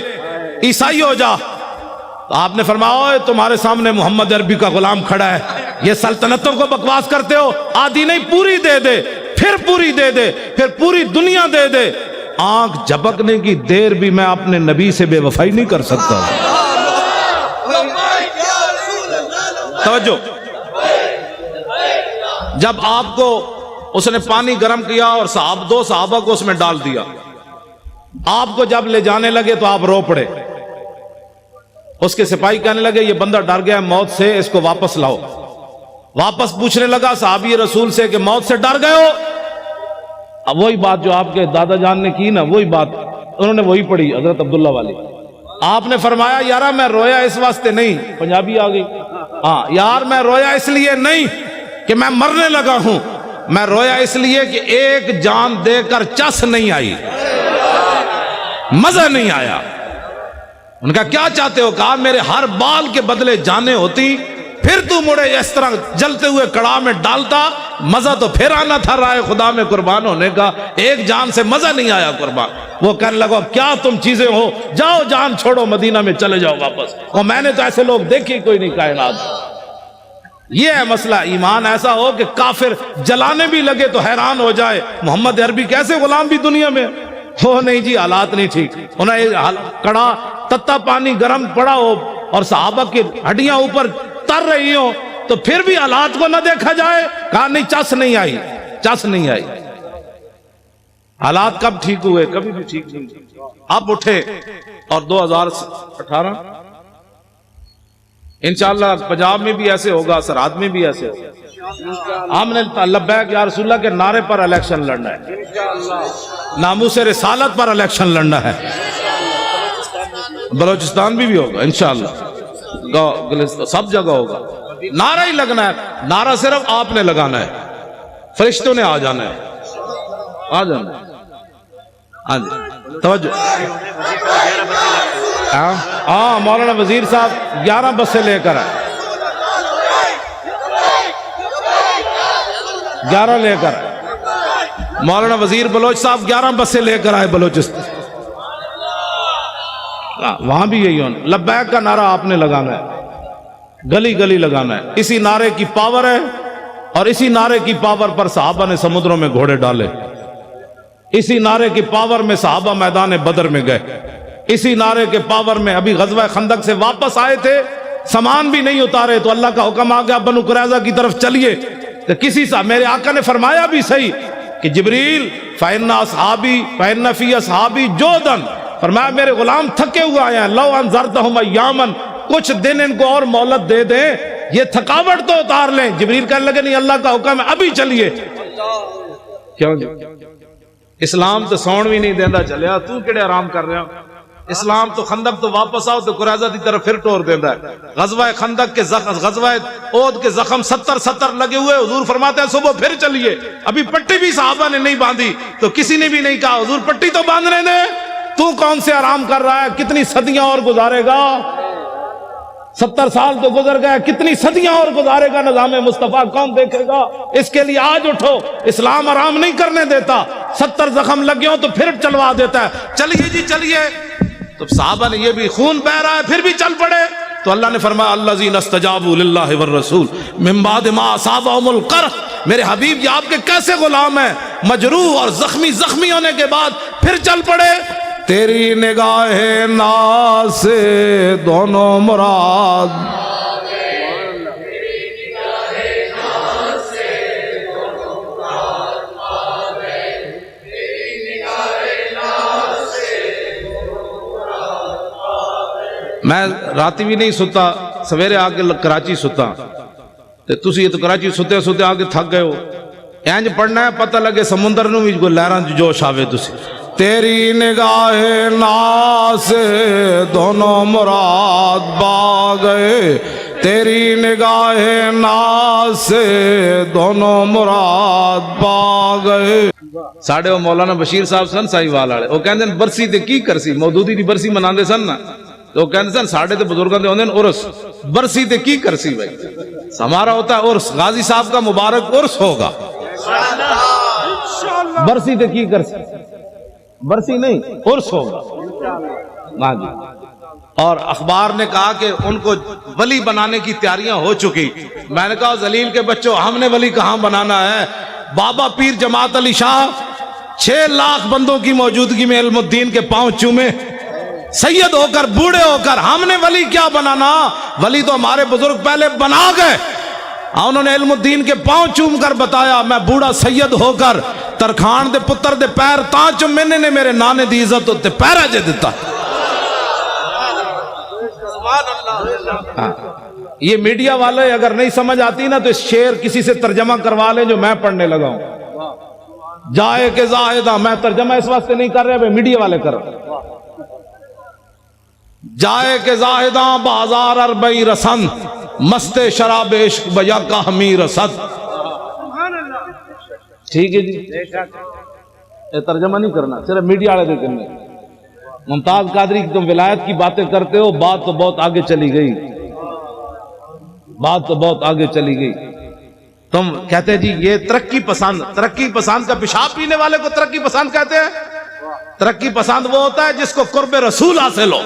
عیسائی ہو جا، تو آپ نے فرمایا تمہارے سامنے محمد عربی کا غلام کھڑا ہے، یہ سلطنتوں کو بکواس کرتے ہو، آدھی نہیں پوری دے دے، پھر پوری دے دے، پھر پوری دنیا دے دے. آنکھ جھپکنے کی دیر بھی میں اپنے نبی سے بے وفائی نہیں کر سکتا. توجہ. جب آپ کو اس نے پانی گرم کیا اور دو صحابہ کو اس میں ڈال دیا، آپ کو جب لے جانے لگے تو آپ رو پڑے. اس کے سپاہی کہنے لگے یہ بندہ ڈر گیا موت سے، اس کو واپس لاؤ. واپس پوچھنے لگا صحابی رسول سے کہ موت سے ڈر گئے ہو؟ اب وہی بات جو آپ کے دادا جان نے کی نا، وہی بات انہوں نے وہی پڑھی حضرت عبداللہ والی. آپ نے فرمایا یارا میں رویا اس واسطے نہیں، پنجابی آ گئی، ہاں یار میں رویا اس لیے نہیں کہ میں مرنے لگا ہوں، میں رویا اس لیے کہ ایک جان دے کر چس نہیں آئی، مزہ نہیں آیا. ان کا کیا چاہتے ہو؟ کہا میرے ہر بال کے بدلے جانیں ہوتی، پھر تو مڑے اس طرح جلتے ہوئے کڑاہ میں ڈالتا، مزہ تو پھر آنا تھا رائے خدا میں قربان ہونے کا، ایک جان سے مزہ نہیں آیا قربان. وہ کہنے لگا کیا تم چیزیں ہو، جاؤ جان چھوڑو مدینہ میں چلے جاؤ واپس. اور میں نے تو ایسے لوگ دیکھے کوئی نہیں کائنات. یہ ہے مسئلہ. ایمان ایسا ہو کہ کافر جلانے بھی لگے تو حیران ہو جائے محمد عربی کیسے غلام بھی دنیا میں ہو. نہیں جی حالات نہیں ٹھیک. انہیں کڑا تتا پانی گرم پڑا ہو اور صحابہ کی ہڈیاں اوپر تر رہی ہو تو پھر بھی حالات کو نہ دیکھا جائے. کہا نہیں چس نہیں آئی، چس نہیں آئی. حالات کب ٹھیک ہوئے؟ کبھی بھی ٹھیک نہیں. اب اٹھے اور 2018 انشاءاللہ پنجاب میں بھی ایسے ہوگا، سرحد میں بھی ایسے ہوگا. ہم نے لبیک یا رسول اللہ کے نعرے پر الیکشن لڑنا ہے، ناموس رسالت پر الیکشن لڑنا ہے. بلوچستان بھی ہوگا انشاءاللہ، سب جگہ ہوگا. نعرہ ہی لگنا ہے. نعرہ صرف آپ نے لگانا ہے، فرشتوں نے آ جانا ہے، آ جانا ہے. ہاں جی توجہ. ہاں مولانا وزیر صاحب 11 بسیں لے کر آئے، 11 لے کر مولانا وزیر بلوچ صاحب 11 بسیں لے کر آئے بلوچستان، وہاں بھی یہی ہونا، لبیک کا نعرہ آپ نے لگانا ہے، گلی گلی لگانا ہے، اسی نعرے کی پاور ہے، اور اسی نعرے کی پاور پر صحابہ نے سمندروں میں گھوڑے ڈالے، اسی نعرے کی پاور میں صحابہ میدان بدر میں گئے، اسی نعرے کے پاور میں ابھی غزوہ خندق سے واپس آئے تھے، سامان بھی نہیں اتارے تو اللہ کا حکم آ گیا بنو قریظہ کی طرف چلیے، تو کسی سے میرے آقا نے فرمایا بھی صحیح کہ جبریل فَإِنَّ أَصْحَابِي فَإِنَّ فِي أَصْحَابِي جُودًا، فرمایا میرے غلام تھکے ہوئے آئے ہیں، لَوْ أَنذَرْتَهُمْ أَيَّامًا، کچھ دن ان کو اور مہلت دے دیں، یہ تھکاوٹ تو اتار لیں۔ جبریل کہنے لگے نہیں، اللہ کا حکم ہے ابھی چلیے۔ کیوں جی اسلام تو سون بھی نہیں دینا چلیا، تو کیڑے آرام کر رہا؟ اسلام تو خندق تو واپس آؤ تو قریظہ دی طرف پھر ٹور دینا ہے۔ غزوہ خندق کے غزوہ احد کے زخم 70 لگے ہوئے، حضور فرماتے ہیں صبح پھر چلیے۔ ابھی پٹی بھی صحابہ نے نہیں باندھی تو کسی نے بھی نہیں کہا حضور پٹی تو باندھنے دے، تو کون سے آرام کر رہا ہے؟ کتنی صدیاں اور گزارے گا؟ 70 سال تو گزر گئے، کتنی صدیاں اور گزارے گا؟ نظام مصطفیٰ کون دیکھے گا؟ اس کے لیے آج اٹھو، اسلام آرام نہیں کرنے دیتا، 70 زخم لگے ہوں تو پھر چلوا دیتا ہے، چلیے جی چلیے۔ تو صحابہ نے یہ بھی خون بہ رہا ہے پھر بھی چل پڑے، تو اللہ نے فرمایا الذین استجابوا للہ والرسول من بعد ما اصابهم القرح، میرے حبیب یہ آپ کے کیسے غلام ہیں، مجروح اور زخمی ہونے کے بعد پھر چل پڑے۔ تیری نگاہ ناز سے دونوں مراد، میں راتی بھی نہیں ستا، سویرے آ کے کراچی ستا، تسی یہ تو کراچی ستے ستے آ کے تھک گئے ہو، اینج پڑھنا ہے پتہ لگے سمندر نو بھی کوئی لہراں جوش آوے تسی۔ تیری نگاہ ناز سے دونوں مراد پا گئے، تیری نگاہ ناز سے دونوں مراد پا گئے۔ ساڑھے وہ مولانا بشیر صاحب سن سائی وال آڑے، وہ کہندے برسی تے کی کرسی، مودودی دی برسی مناندے سن نا، تو کہندے سن ساڑھے تے بزرگاں دے ہوندے عرس، برسی تے کی کرسی بھائی، ہمارا ہوتا ہے عرس، غازی صاحب کا مبارک عرس ہوگا، برسی تے کی کرسی، برسی نہیں عرس ہوگا۔ ہاں جی، اور اخبار نے کہا کہ ان کو ولی بنانے کی تیاریاں ہو چکی، میں نے کہا ذلیل کے بچوں ہم نے ولی کہاں بنانا ہے، بابا پیر جماعت علی شاہ 6 لاکھ بندوں کی موجودگی میں علم الدین کے پاؤں چومے، سید ہو کر بوڑھے ہو کر، ہم نے ولی کیا بنانا، ولی تو ہمارے بزرگ پہلے بنا گئے، انہوں نے علم الدین کے پاؤں چوم کر بتایا میں بوڑھا سید ہو کر ترخان دے پتر دے پیر تاں چومنے نے میرے نانے دی عزت ہوتے پیرا جے دیتا۔ یہ میڈیا والے اگر نہیں سمجھ آتی نا تو اس شعر کسی سے ترجمہ کروا لیں جو میں پڑھنے لگا ہوں، جائے کہ زاہدہ، میں ترجمہ اس واسطے نہیں کر رہے، میڈیا والے کر رہے، جائے کہ زاہداں بازار اربئی رسن، مست شراب عشق بجا کا ہمی رسد۔ ٹھیک ہے جی، یہ ترجمہ نہیں کرنا، صرف میڈیا والے دے کرنے۔ ممتاز قادری کی تم ولایت کی باتیں کرتے ہو، بات تو بہت آگے چلی گئی، بات تو بہت آگے چلی گئی۔ تم کہتے جی یہ ترقی پسند کا پیشاب پینے والے کو ترقی پسند کہتے ہیں؟ ترقی پسند وہ ہوتا ہے جس کو قرب رسول حاصل ہو،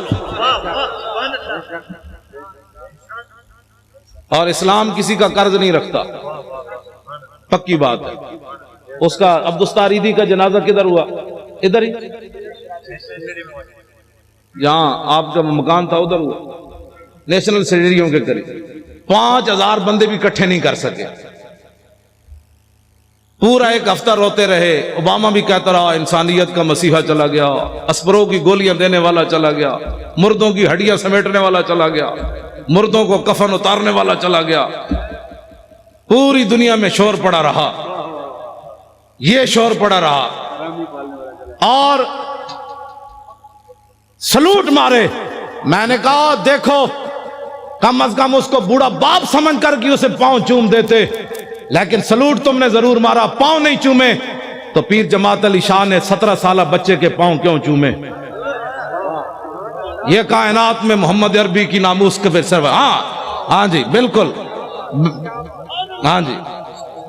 اور اسلام کسی کا قرض نہیں رکھتا، پکی بات ہے۔ اس کا عبدالستاریدی کا جنازہ کدھر ہوا؟ ادھر ہی، جہاں آپ کا مکان تھا ادھر ہوا، نیشنل سیریوں کے قریب۔ 5000 بندے بھی اکٹھے نہیں کر سکے، پورا ایک ہفتہ روتے رہے۔ اوباما بھی کہتا رہا انسانیت کا مسیحا چلا گیا، اسپروں کی گولیاں دینے والا چلا گیا، مردوں کی ہڈیاں سمیٹنے والا چلا گیا، مردوں کو کفن اتارنے والا چلا گیا۔ پوری دنیا میں شور پڑا رہا، یہ شور پڑا رہا، اور سلوٹ مارے۔ میں نے کہا دیکھو کم از کم اس کو بوڑھا باپ سمجھ کر کہ اسے پاؤں چوم دیتے، لیکن سلوٹ تم نے ضرور مارا، پاؤں نہیں چومے۔ تو پیر جماعت علی شاہ نے 17 سالہ بچے کے پاؤں کیوں چومے؟ یہ کائنات میں محمد عربی کی ناموس کے پھر سر، ہاں جی بالکل، ہاں جی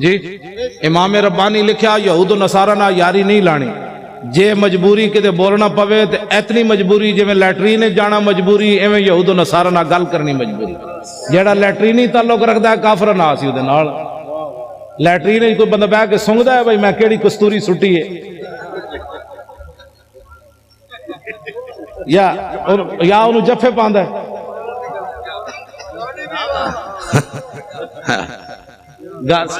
جی امام ربانی لکھیا یہود و نصارہ نہ یاری نہیں لانی، جے مجبوری کتے بولنا پوے تے اتنی مجبوری جے میں لیٹرین جانا مجبوری ایویں یہود و نصارہ نہ گل کرنی مجبوری، جیڑا لیٹرینی تعلق رکھدا ہے کافر نہ سی دے نال، لیٹرین کوئی بندہ بیٹھ کے سونگدا ہے بھائی میں کیڑی کستوری سٹی ہے، یا انہوں جفے پاندا ہے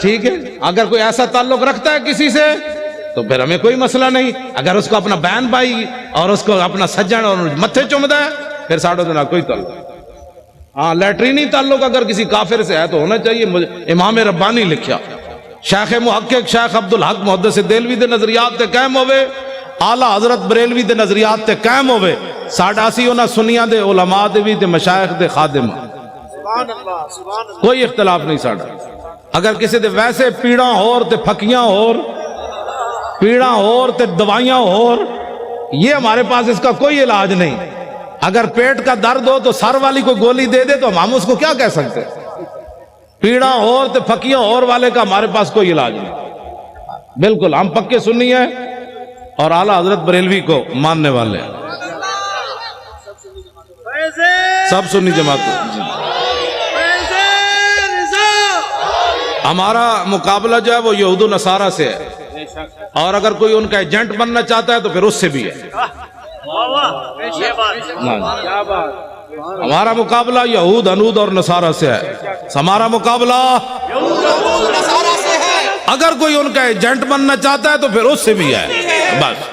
ٹھیک ہے، اگر کوئی ایسا تعلق رکھتا ہے کسی سے تو پھر ہمیں کوئی مسئلہ نہیں، اگر اس کو اپنا بہن بھائی اور اس کو اپنا سجن اور متھے چومدا ہے پھر ساڑھوں دینا کوئی تعلق، ہاں لیٹرینی تعلق اگر کسی کافر سے ہے تو ہونا چاہیے۔ امام ربانی لکھیا، شیخ محقق شیخ عبدالحق محدث دہلوی دے نظریات تے قائم ہوئے، اعلیٰ حضرت بریلوی دے نظریات تے قائم ہوئے، ساڈا سی انہاں سنیاں دے علماء دے بھی تے مشائخ دے خادم، کوئی اختلاف نہیں ساڈا۔ اگر کسی دے ویسے پیڑاں ہور تے پھکیاں ہور، پیڑاں ہور تے دوائیاں ہور، یہ ہمارے پاس اس کا کوئی علاج نہیں۔ اگر پیٹ کا درد ہو تو سر والی کو گولی دے دے تو ہم اس کو کیا کہہ سکتے؟ پیڑاں ہور تے پھکیاں ہور والے کا ہمارے پاس کوئی علاج نہیں، بالکل ہم پکے سنی ہیں اور اعلیٰ حضرت بریلوی کو ماننے والے ہیں، سب سنی جماعت۔ ہمارا مقابلہ جو ہے وہ یہود و نصارہ سے ہے، اور اگر کوئی ان کا ایجنٹ بننا چاہتا ہے تو پھر اس سے بھی ہے۔ ہمارا مقابلہ یہود انود اور نصارہ سے ہے، ہمارا مقابلہ اگر کوئی ان کا ایجنٹ بننا چاہتا ہے تو پھر اس سے بھی ہے۔ بس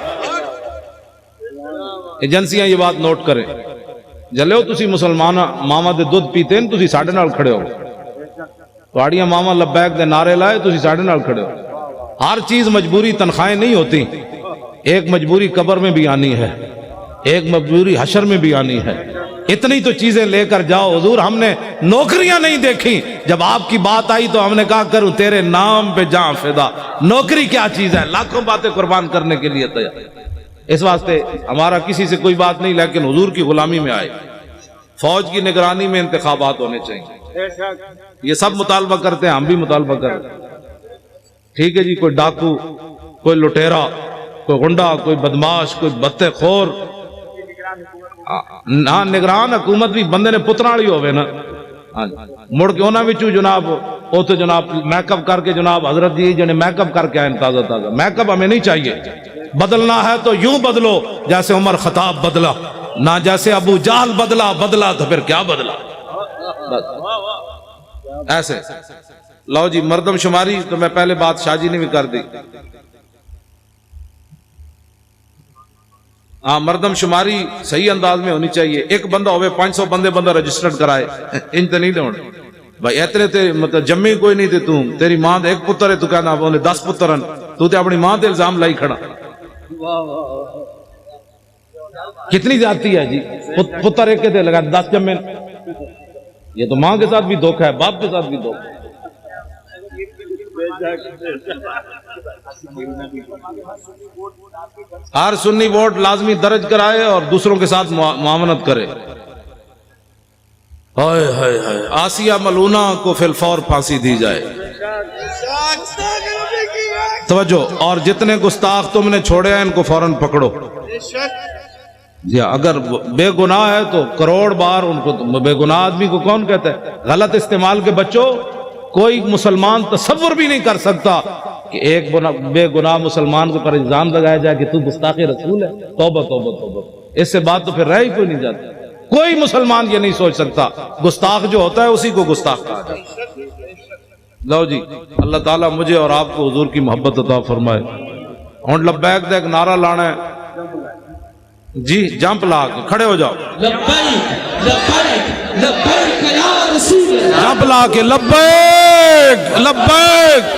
ایجنسیاں یہ بات نوٹ کریں، جلو تسی مسلمان ماما دے دودھ پیتے ہیں تسی ساڑھے نال کھڑے ہو، تواڑیاں ماما لبیک دے نعرے لائے تسی ساڑھے نال کھڑے ہو۔ ہر چیز مجبوری تنخواہیں نہیں ہوتی، ایک مجبوری قبر میں بھی آنی ہے، ایک مجبوری حشر میں بھی آنی ہے، اتنی تو چیزیں لے کر جاؤ۔ حضور ہم نے نوکریاں نہیں دیکھی، جب آپ کی بات آئی تو ہم نے کہا کروں تیرے نام پہ جاں فدا، نوکری کیا چیز ہے، لاکھوں باتیں قربان کرنے کے لیے تیار۔ اس واسطے ہمارا کسی سے کوئی بات نہیں، لیکن حضور کی غلامی میں آئے، فوج کی نگرانی میں انتخابات ہونے چاہیے، یہ سب مطالبہ کرتے ہیں، ہم بھی مطالبہ کرتے ہیں، ٹھیک ہے جی۔ کوئی ڈاکو، کوئی لٹیرا، کوئی غنڈا، کوئی بدماش، کوئی بتے خور، نہ نگران حکومت بھی بندے نے پترا والی ہوئے نا، مڑ کے انہاں وچوں جناب او تو جناب میک اپ کر کے جناب حضرت جی جنے میک اپ کر کے آئے تازہ تازہ، میک اپ ہمیں نہیں چاہیے، بدلنا ہے تو یوں بدلو جیسے عمر خطاب بدلا، نہ جیسے ابو جہل بدلا تو پھر کیا بدلا، ایسے۔ لو جی مردم شماری تو میں پہلے بات شاہ جی نے بھی کر دی، ہاں مردم شماری صحیح انداز میں ہونی چاہیے، ایک بندہ ہوئے 500 بندہ رجسٹرڈ کرائے، ان تے نہیں ہونے بھائی، اتنے تے مطلب جمی کوئی نہیں تے تیری ماں دے ایک پتر ہے تو کہنا انہیں 10 پتر ہیں، تو تے اپنی ماں تے الزام لائی کھڑا، کتنی زیادتی ہے جی، پتر ایک تے لگا 10 جمے، یہ تو ماں کے ساتھ بھی دھوکہ ہے، باپ کے ساتھ بھی دھوکہ ہے۔ ہر سنی ووٹ لازمی درج کرائے اور دوسروں کے ساتھ معاونت کرے۔ ہائے ہائے ہائے، آسیہ ملونہ کو فی الفور پھانسی دی جائے۔ توجہ، اور جتنے گستاخ تم نے چھوڑے ہیں ان کو فوراً پکڑو۔ جی اگر بے گناہ ہے تو کروڑ بار ان کو، بے گناہ آدمی کو کون کہتا ہے؟ غلط استعمال کے بچوں، کوئی مسلمان تصور بھی نہیں کر سکتا کہ ایک بے گناہ مسلمان کو پر الزام لگایا جائے کہ تو گستاخ رسول ہے۔ توبہ توبہ توبہ، اس سے بات تو پھر رہ ہی کوئی نہیں جاتا۔ کوئی مسلمان یہ نہیں سوچ سکتا، گستاخ جو ہوتا ہے اسی کو گستاخ کہا جاتا ہے۔ لو جی، اللہ تعالیٰ مجھے اور آپ کو حضور کی محبت عطا فرمائے۔ ہن لبیک دا ایک نعرہ لانا ہے جی، جمپ لا کے کھڑے ہو جاؤ، لبیک لبیک لبیک یا رسول اللہ، جمپ لا کے لبیک لبیک